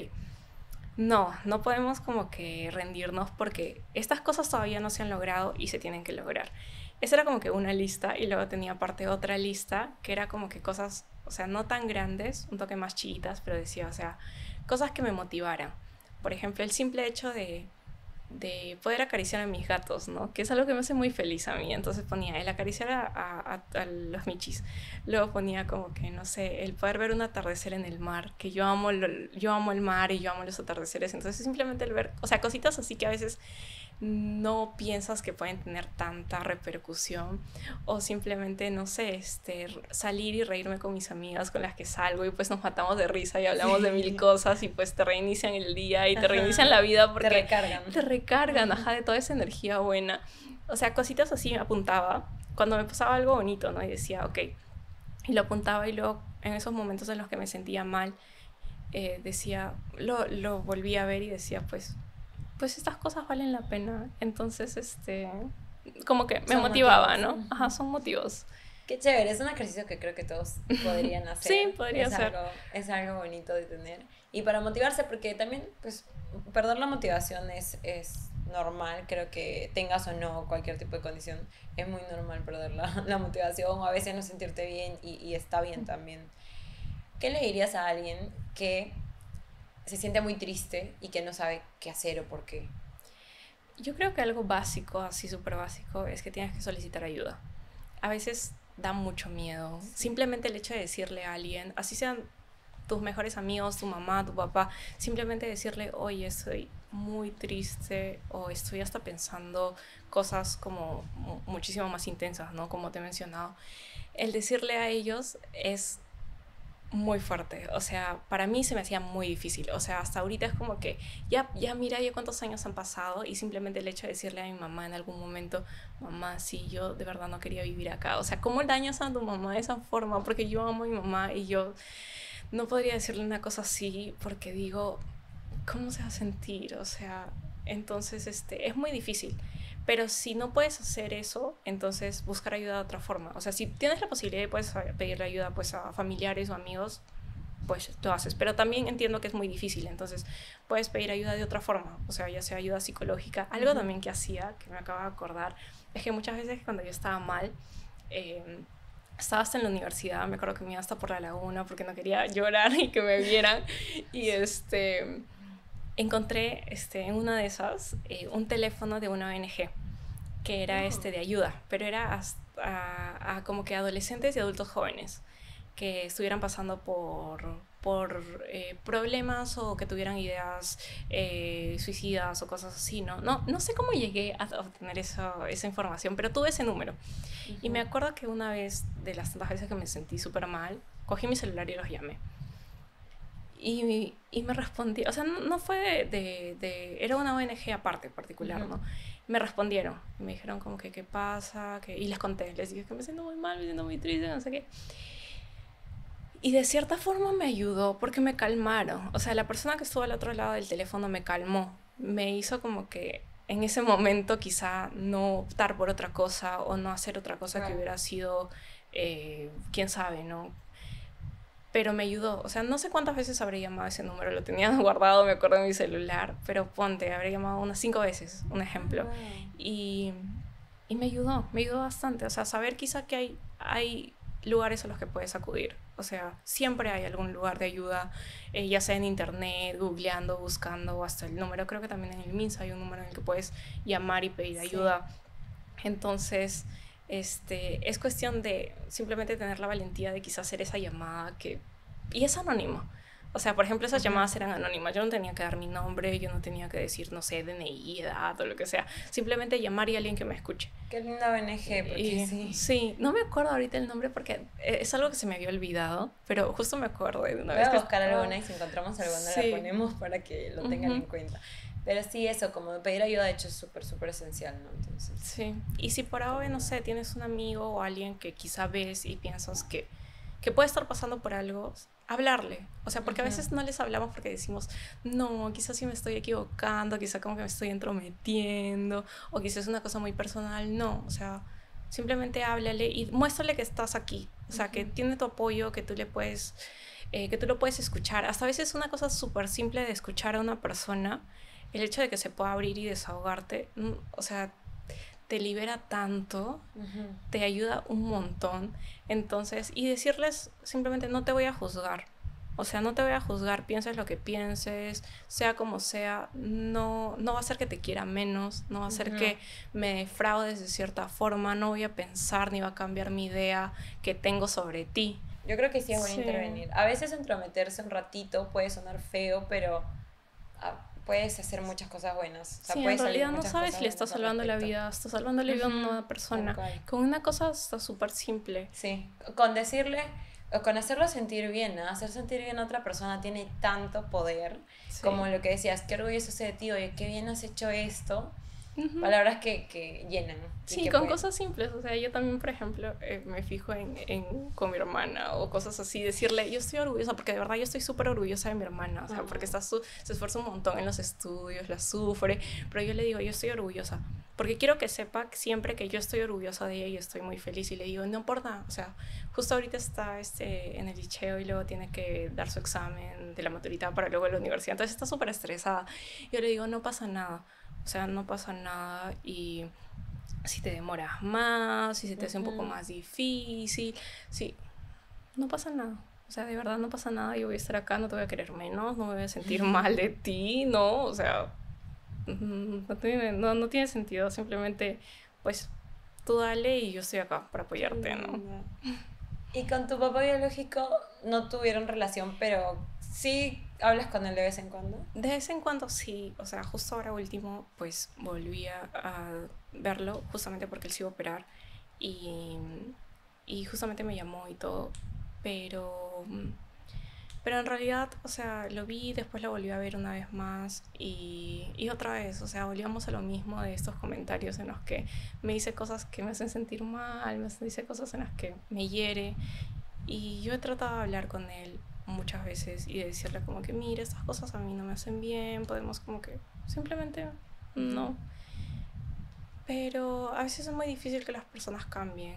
no podemos como que rendirnos porque estas cosas todavía no se han logrado y se tienen que lograr. Esa era como que una lista y luego tenía aparte otra lista que era como que cosas, o sea, no tan grandes, un toque más chiquitas, pero decía, o sea, cosas que me motivaran. Por ejemplo, el simple hecho de poder acariciar a mis gatos, ¿no? Que es algo que me hace muy feliz a mí. Entonces ponía el acariciar a los michis. Luego ponía como que, no sé, el poder ver un atardecer en el mar, que yo amo el mar y yo amo los atardeceres. Entonces simplemente el ver, o sea, cositas así que a veces no piensas que pueden tener tanta repercusión o simplemente, no sé, salir y reírme con mis amigas con las que salgo y pues nos matamos de risa y hablamos de mil Sí. cosas y pues te reinician el día y te reinician Ajá. la vida Te porque recargan. te recargan, ajá, de toda esa energía buena. O sea, cositas así me apuntaba cuando me pasaba algo bonito, ¿no? Y decía, ok, y lo apuntaba y luego en esos momentos en los que me sentía mal, decía, lo volví a ver y decía, pues estas cosas valen la pena. Entonces, como que me Son motivaba, motivos. ¿no? Ajá, Ujú. son motivos. Qué chévere, es un ejercicio que creo que todos podrían Sí, hacer. podría ser. Es algo bonito de tener. Y para motivarse, porque también, pues, perder la motivación es normal. Creo que tengas o no cualquier tipo de condición, es muy normal perder la motivación o a veces no sentirte bien y está bien también. ¿Qué le dirías a alguien que se siente muy triste y que no sabe qué hacer o por qué. Yo creo que algo básico, así súper básico, es que tienes que solicitar ayuda. A veces da mucho miedo. Simplemente el hecho de decirle a alguien, así sean tus mejores amigos, tu mamá, tu papá, simplemente decirle, oye, estoy muy triste o estoy hasta pensando cosas como muchísimo más intensas, ¿no? Como te he mencionado. El decirle a ellos es muy fuerte, o sea, para mí se me hacía muy difícil, o sea, hasta ahorita es como que ya mira ya cuántos años han pasado y simplemente el hecho de decirle a mi mamá en algún momento, mamá, sí, yo de verdad no quería vivir acá, o sea, ¿cómo dañas a tu mamá de esa forma? Porque yo amo a mi mamá y yo no podría decirle una cosa así porque digo, ¿cómo se va a sentir? O sea, entonces es muy difícil. Pero si no puedes hacer eso, entonces buscar ayuda de otra forma. O sea, si tienes la posibilidad y puedes pedirle ayuda pues, a familiares o amigos, pues lo haces. Pero también entiendo que es muy difícil, entonces puedes pedir ayuda de otra forma. O sea, ya sea ayuda psicológica. Algo también que hacía, que me acabo de acordar, es que muchas veces cuando yo estaba mal, eh, estaba hasta en la universidad, me acuerdo que me iba hasta por la laguna porque no quería llorar y que me vieran. Y encontré en una de esas un teléfono de una ONG que era de ayuda, pero era a como que adolescentes y adultos jóvenes que estuvieran pasando por problemas o que tuvieran ideas suicidas o cosas así, ¿no? No sé cómo llegué a obtener esa información, pero tuve ese número. Y me acuerdo que una vez, de las tantas veces que me sentí súper mal, cogí mi celular y los llamé. Y me respondí, o sea, no fue era una ONG aparte, particular, ¿no? Me respondieron, y me dijeron como que qué pasa, y les conté, les dije que me siento muy mal, me siento muy triste, no sé qué. Y de cierta forma me ayudó porque me calmaron, o sea, la persona que estuvo al otro lado del teléfono me calmó, me hizo como que en ese momento quizá no optar por otra cosa o no hacer otra cosa que hubiera sido, quién sabe, ¿no? Pero me ayudó, o sea, no sé cuántas veces habré llamado ese número, lo tenía guardado, me acuerdo en mi celular, pero ponte, habré llamado unas 5 veces, un ejemplo, y, y me ayudó bastante, o sea, saber quizá que hay lugares a los que puedes acudir, o sea, siempre hay algún lugar de ayuda, ya sea en internet, googleando, buscando, o hasta el número, creo que también en el MINSA hay un número en el que puedes llamar y pedir ayuda, entonces es cuestión de simplemente tener la valentía de quizás hacer esa llamada y es anónimo. O sea, por ejemplo, esas llamadas eran anónimas. Yo no tenía que dar mi nombre, yo no tenía que decir, no sé, DNI, edad o lo que sea. Simplemente llamar y alguien que me escuche. Qué linda ONG, porque sí. Sí, no me acuerdo ahorita el nombre porque es algo que se me había olvidado, pero justo me acuerdo de una vez Voy que a buscar alguna y si encontramos alguna la ponemos para que lo tengan en cuenta. Pero sí, eso, como pedir ayuda, de hecho, es súper, súper esencial, ¿no? Entonces, sí, y si por ahora, no sé, tienes un amigo o alguien que quizá ves y piensas que puede estar pasando por algo, hablarle. O sea, porque a veces no les hablamos porque decimos, no, quizás sí me estoy equivocando, quizás como que me estoy entrometiendo, o quizás es una cosa muy personal. No, o sea, simplemente háblale y muéstrale que estás aquí. O sea, que tiene tu apoyo, que tú le puedes... que tú lo puedes escuchar. Hasta a veces una cosa súper simple de escuchar a una persona, el hecho de que se pueda abrir y desahogarte, o sea, te libera tanto, te ayuda un montón. Entonces, y decirles simplemente no te voy a juzgar. O sea, no te voy a juzgar, pienses lo que pienses, sea como sea, no va a ser que te quiera menos, no va a ser que me defraudes de cierta forma, no voy a pensar ni va a cambiar mi idea que tengo sobre ti. Yo creo que sí es bueno intervenir. A veces entrometerse un ratito puede sonar feo, pero puedes hacer muchas cosas buenas. O sea, sí, en realidad no sabes si le estás salvando la vida, estás salvando la vida a una persona. Con una cosa está súper simple. Sí, con decirle, o con hacerlo sentir bien, ¿no? Hacer sentir bien a otra persona tiene tanto poder, como lo que decías, qué orgulloso soy de ti, oye, qué bien has hecho esto. Palabras que llenan. Sí, con cosas simples. O sea, yo también, por ejemplo, me fijo con mi hermana o cosas así. Decirle, yo estoy orgullosa, porque de verdad yo estoy súper orgullosa de mi hermana. O sea, porque se esfuerza un montón en los estudios, la sufre. Pero yo le digo, yo estoy orgullosa. Porque quiero que sepa siempre que yo estoy orgullosa de ella y estoy muy feliz. Y le digo, no importa. O sea, justo ahorita está en el liceo y luego tiene que dar su examen de la maturidad para luego la universidad. Entonces está súper estresada. Yo le digo, no pasa nada. O sea, no pasa nada y si te demoras más, si se te hace un poco más difícil, sí, no pasa nada. O sea, de verdad no pasa nada, yo voy a estar acá, no te voy a querer menos, no me voy a sentir mal de ti, no, o sea, no tiene sentido, simplemente, pues, tú dale y yo estoy acá para Qué apoyarte, ¿no? linda. Y con tu papá biológico no tuvieron relación, pero sí hablas con él de vez en cuando. De vez en cuando sí, o sea, justo ahora último, pues volví a verlo, justamente porque él se iba a operar y, y justamente me llamó y todo, pero, pero en realidad, o sea, lo vi, después lo volví a ver una vez más y otra vez, o sea, volvíamos a lo mismo de estos comentarios en los que me dice cosas que me hacen sentir mal, me dice cosas en las que me hiere y yo he tratado de hablar con él muchas veces y de decirle como que, mira, estas cosas a mí no me hacen bien, podemos como que simplemente no. Pero a veces es muy difícil que las personas cambien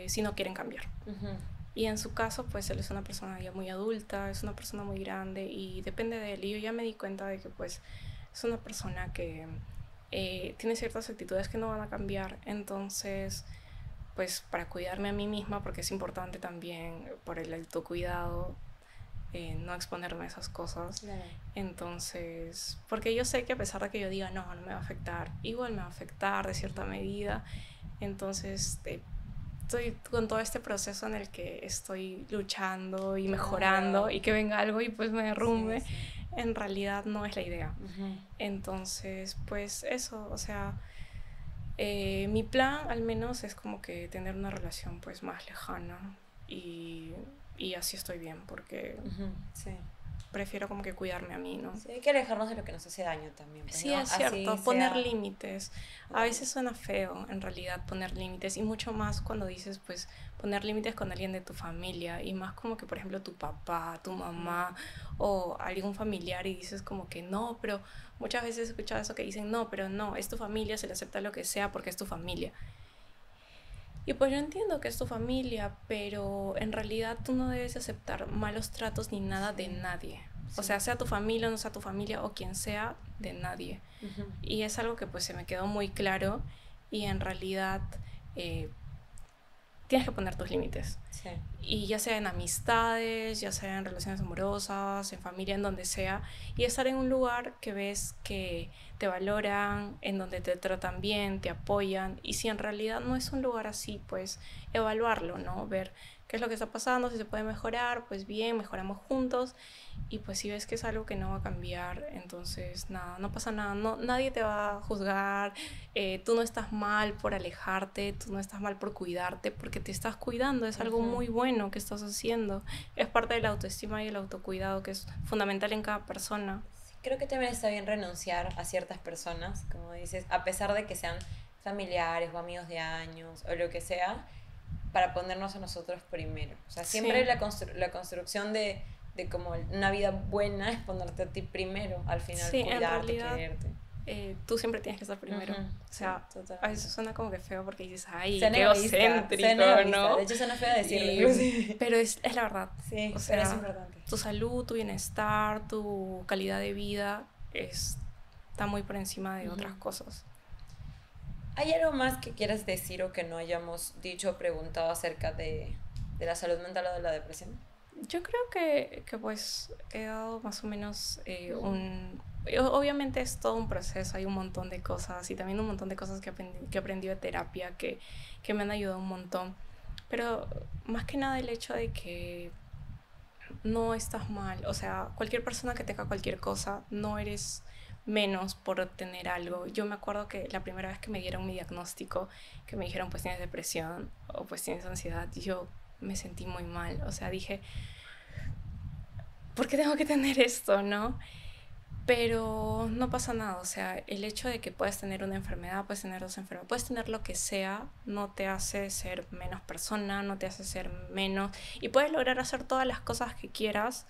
si no quieren cambiar. Ujú. Y en su caso, pues él es una persona ya muy adulta, es una persona muy grande y depende de él. Y yo ya me di cuenta de que pues es una persona que tiene ciertas actitudes que no van a cambiar. Entonces, pues para cuidarme a mí misma, porque es importante también por el autocuidado, no exponerme a esas cosas. Claro. Entonces, porque yo sé que a pesar de que yo diga no, no me va a afectar, igual me va a afectar de cierta medida. Entonces, estoy con todo este proceso en el que estoy luchando y mejorando Claro. y que venga algo y pues me Sí, derrumbe. sí. En realidad no es la idea. Ujú. Entonces, pues eso, o sea, mi plan al menos es como que tener una relación pues más lejana y, y así estoy bien porque Ujú. Sí. prefiero como que cuidarme a mí, ¿no? Sí, hay que alejarnos de lo que nos hace daño también, pues, Sí, ¿no? es Así cierto, poner sea. límites. A veces suena feo, en realidad, poner límites y mucho más cuando dices, pues, poner límites con alguien de tu familia y más como que, por ejemplo, tu papá, tu mamá o algún familiar y dices como que no, pero muchas veces he escuchado eso que dicen, no, pero no, es tu familia, se le acepta lo que sea porque es tu familia. Y pues yo entiendo que es tu familia, pero en realidad tú no debes aceptar malos tratos ni nada de Sí, nadie. O sí. sea, sea tu familia o no sea tu familia o quien sea, de nadie. Ujú. Y es algo que pues se me quedó muy claro y en realidad eh, tienes que poner tus límites. Sí. Y ya sea en amistades, ya sea en relaciones amorosas, en familia, en donde sea, y estar en un lugar que ves que te valoran, en donde te tratan bien, te apoyan, y si en realidad no es un lugar así, pues evaluarlo, ¿no? Ver qué es lo que está pasando, si se puede mejorar, pues bien, mejoramos juntos, y pues si ves que es algo que no va a cambiar, entonces nada, no pasa nada, no, nadie te va a juzgar, tú no estás mal por alejarte, tú no estás mal por cuidarte, porque te estás cuidando, es algo Ujú. muy bueno que estás haciendo, es parte de la autoestima y el autocuidado que es fundamental en cada persona. Creo que también está bien renunciar a ciertas personas, como dices, a pesar de que sean familiares o amigos de años o lo que sea, para ponernos a nosotros primero. O sea, siempre Sí, la construcción de como una vida buena es ponerte a ti primero, al final sí, en cuidarte, realidad quererte. tú siempre tienes que estar primero. Ujú. O Sí, sea, a totalmente. veces suena como que feo porque dices, ay, Suena qué egoísta, egocéntrico, suena egoísta. De ¿no? hecho, suena feo decirlo, Y, inclusive. pero es la verdad. O Sí, pero es sea, importante. tu salud, tu bienestar, tu calidad de vida está muy por encima de Ujú. otras cosas. ¿Hay algo más que quieras decir o que no hayamos dicho o preguntado acerca de la salud mental o de la depresión? Yo creo que pues he dado más o menos Ujú. Obviamente es todo un proceso, hay un montón de cosas y también un montón de cosas que aprendí de terapia que me han ayudado un montón. Pero más que nada el hecho de que no estás mal, o sea, cualquier persona que tenga cualquier cosa, no eres menos por tener algo. Yo me acuerdo que la primera vez que me dieron mi diagnóstico, que me dijeron pues tienes depresión o pues tienes ansiedad, yo me sentí muy mal, o sea, dije, ¿por qué tengo que tener esto, no? Pero no pasa nada, o sea, el hecho de que puedes tener una enfermedad, puedes tener dos enfermedades, puedes tener lo que sea, no te hace ser menos persona, no te hace ser menos, y puedes lograr hacer todas las cosas que quieras,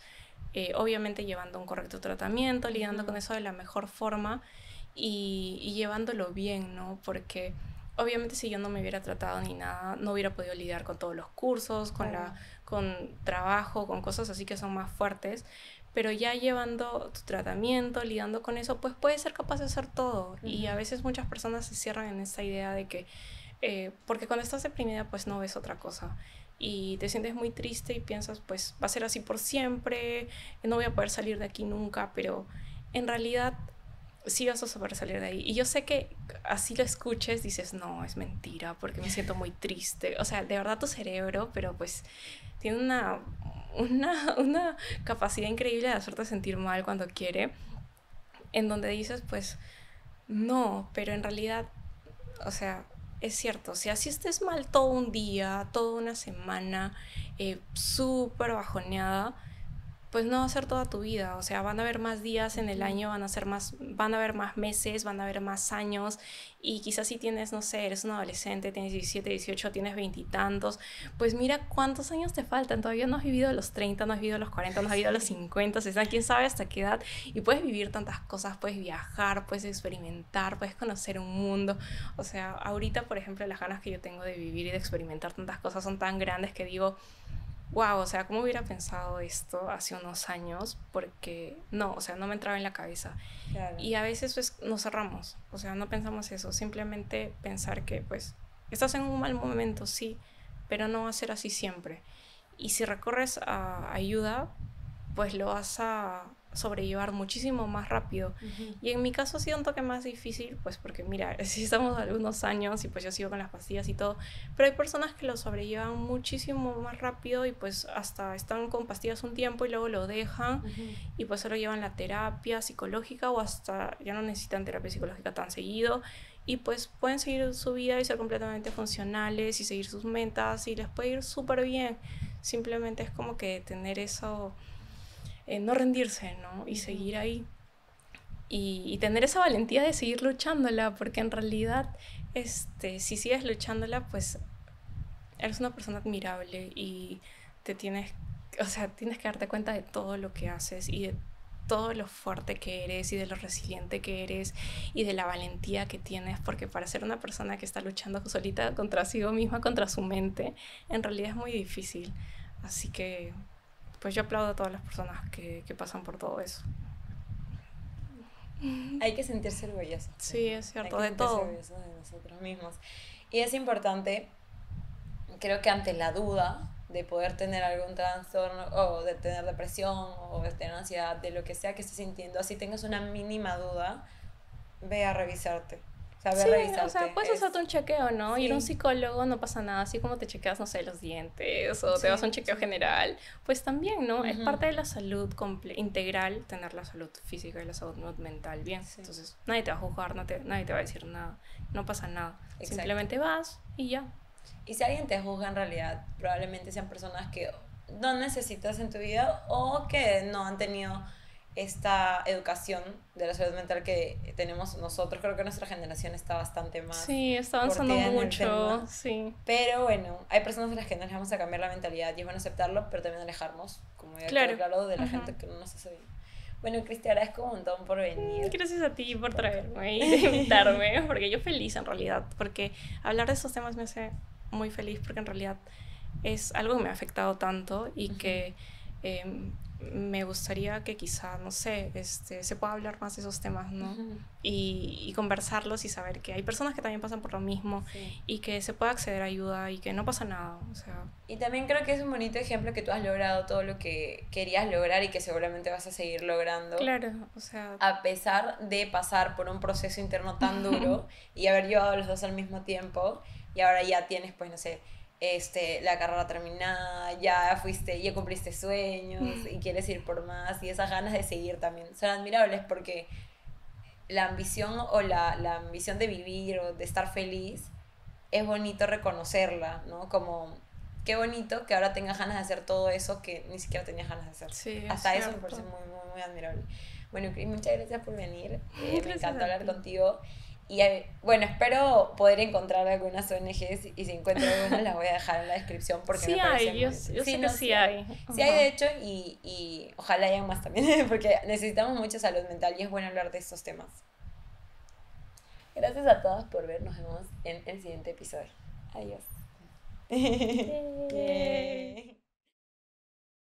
obviamente llevando un correcto tratamiento, lidiando Ujú. con eso de la mejor forma y llevándolo bien, ¿no? Porque obviamente si yo no me hubiera tratado ni nada, no hubiera podido lidiar con todos los cursos, Claro. con trabajo, con cosas así que son más fuertes, pero ya llevando tu tratamiento, lidiando con eso, pues puedes ser capaz de hacer todo. Y Ujú. a veces muchas personas se cierran en esta idea de que, porque cuando estás deprimida, pues no ves otra cosa. y te sientes muy triste y piensas, pues va a ser así por siempre, no voy a poder salir de aquí nunca, pero en realidad sí vas a saber salir de ahí. Y yo sé que así lo escuches, dices, no, es mentira, porque me siento muy triste. O sea, de verdad tu cerebro, pero pues tiene una capacidad increíble de hacerte sentir mal cuando quiere, en donde dices, pues, no, pero en realidad, o sea, es cierto, si así estés mal todo un día, toda una semana, súper bajoneada, pues no va a ser toda tu vida, o sea, van a haber más días en el año, van a haber más meses, van a haber más años, y quizás si tienes, no sé, eres un adolescente, tienes 17, 18, tienes veintitantos, pues mira cuántos años te faltan, todavía no has vivido los 30, no has vivido los 40, no has vivido los 50, o sea, quién sabe hasta qué edad, y puedes vivir tantas cosas, puedes viajar, puedes experimentar, puedes conocer un mundo, o sea, ahorita, por ejemplo, las ganas que yo tengo de vivir y de experimentar tantas cosas son tan grandes que digo, wow, o sea, ¿cómo hubiera pensado esto hace unos años? Porque no, o sea, no me entraba en la cabeza. Claro. Y a veces pues nos cerramos, o sea, no pensamos eso, simplemente pensar que pues estás en un mal momento, sí, pero no va a ser así siempre. Y si recorres a ayuda, pues lo vas a sobrellevar muchísimo más rápido. Y en mi caso ha sido un toque más difícil, pues porque mira, sí estamos algunos años y pues yo sigo con las pastillas y todo, pero hay personas que lo sobrellevan muchísimo más rápido y pues hasta están con pastillas un tiempo y luego lo dejan y pues solo llevan la terapia psicológica o hasta ya no necesitan terapia psicológica tan seguido y pues pueden seguir su vida y ser completamente funcionales y seguir sus metas y les puede ir súper bien. Simplemente es como que tener eso, no rendirse, ¿no? Y seguir ahí. Y tener esa valentía de seguir luchándola, porque en realidad, si sigues luchándola, pues eres una persona admirable y te tienes, o sea, tienes que darte cuenta de todo lo que haces y de todo lo fuerte que eres y de lo resiliente que eres y de la valentía que tienes, porque para ser una persona que está luchando solita contra sí misma, contra su mente, en realidad es muy difícil. Así que pues yo aplaudo a todas las personas que pasan por todo eso. Hay que sentirse orgullosos. Sí, es cierto, Hay que de sentirse todo. orgullosos de nosotros mismos. Y es importante, creo que ante la duda de poder tener algún trastorno o de tener depresión o de tener ansiedad, de lo que sea que estés sintiendo, así tengas una mínima duda, ve a revisarte. O sea, ve a Sí, o sea, revisarte. puedes hacerte un chequeo, ¿no? Ir a un Sí. psicólogo no pasa nada, así como te chequeas, no sé, los dientes o te Sí, vas a un chequeo sí. general, pues también, ¿no? Es Ujú. parte de la salud integral tener la salud física y la salud mental bien. Sí. Entonces, nadie te va a juzgar, nadie te va a decir nada, no pasa nada. Exacto. Simplemente vas y ya. Y si alguien te juzga en realidad, probablemente sean personas que no necesitas en tu vida o que no han tenido esta educación de la salud mental que tenemos nosotros. Creo que nuestra generación está bastante más Sí, está avanzando curtida en el mucho, tema. sí. Pero bueno, hay personas a las que no les vamos a cambiar la mentalidad y es bueno aceptarlo, pero también alejarnos, como ya quedó Claro. claro, de la Ujú. gente que no nos hace bien. Bueno, Cristi, agradezco un montón por venir. Gracias a ti por traerme y de invitarme, porque yo feliz en realidad, porque hablar de estos temas me hace muy feliz, porque en realidad es algo que me ha afectado tanto y que me gustaría que quizá, no sé, se pueda hablar más de esos temas, ¿no? Y conversarlos y saber que hay personas que también pasan por lo mismo Sí. y que se puede acceder a ayuda y que no pasa nada, o sea... Y también creo que es un bonito ejemplo que tú has logrado todo lo que querías lograr y que seguramente vas a seguir logrando. Claro, o sea... A pesar de pasar por un proceso interno tan duro y haber llevado los dos al mismo tiempo y ahora ya tienes, pues, no sé, la carrera terminada, ya fuiste, ya cumpliste sueños y quieres ir por más y esas ganas de seguir también son admirables porque la ambición o la ambición de vivir o de estar feliz es bonito reconocerla, ¿no? Como, qué bonito que ahora tengas ganas de hacer todo eso que ni siquiera tenías ganas de hacer. Sí, Hasta es eso me cierto. parece muy, muy, muy admirable. Bueno, Cris, muchas gracias por venir. Me Gracias encantó a hablar ti. contigo. Y bueno, espero poder encontrar algunas ONGs y si encuentro algunas las voy a dejar en la descripción porque Sí me parece hay, yo muy... sé Sí, que no, sí sí hay. hay. Sí hay Ajá. de hecho y ojalá hayan más también porque necesitamos mucha salud mental y es bueno hablar de estos temas. Gracias a todos por ver. Nos vemos en el siguiente episodio. Adiós. Yay. Yay.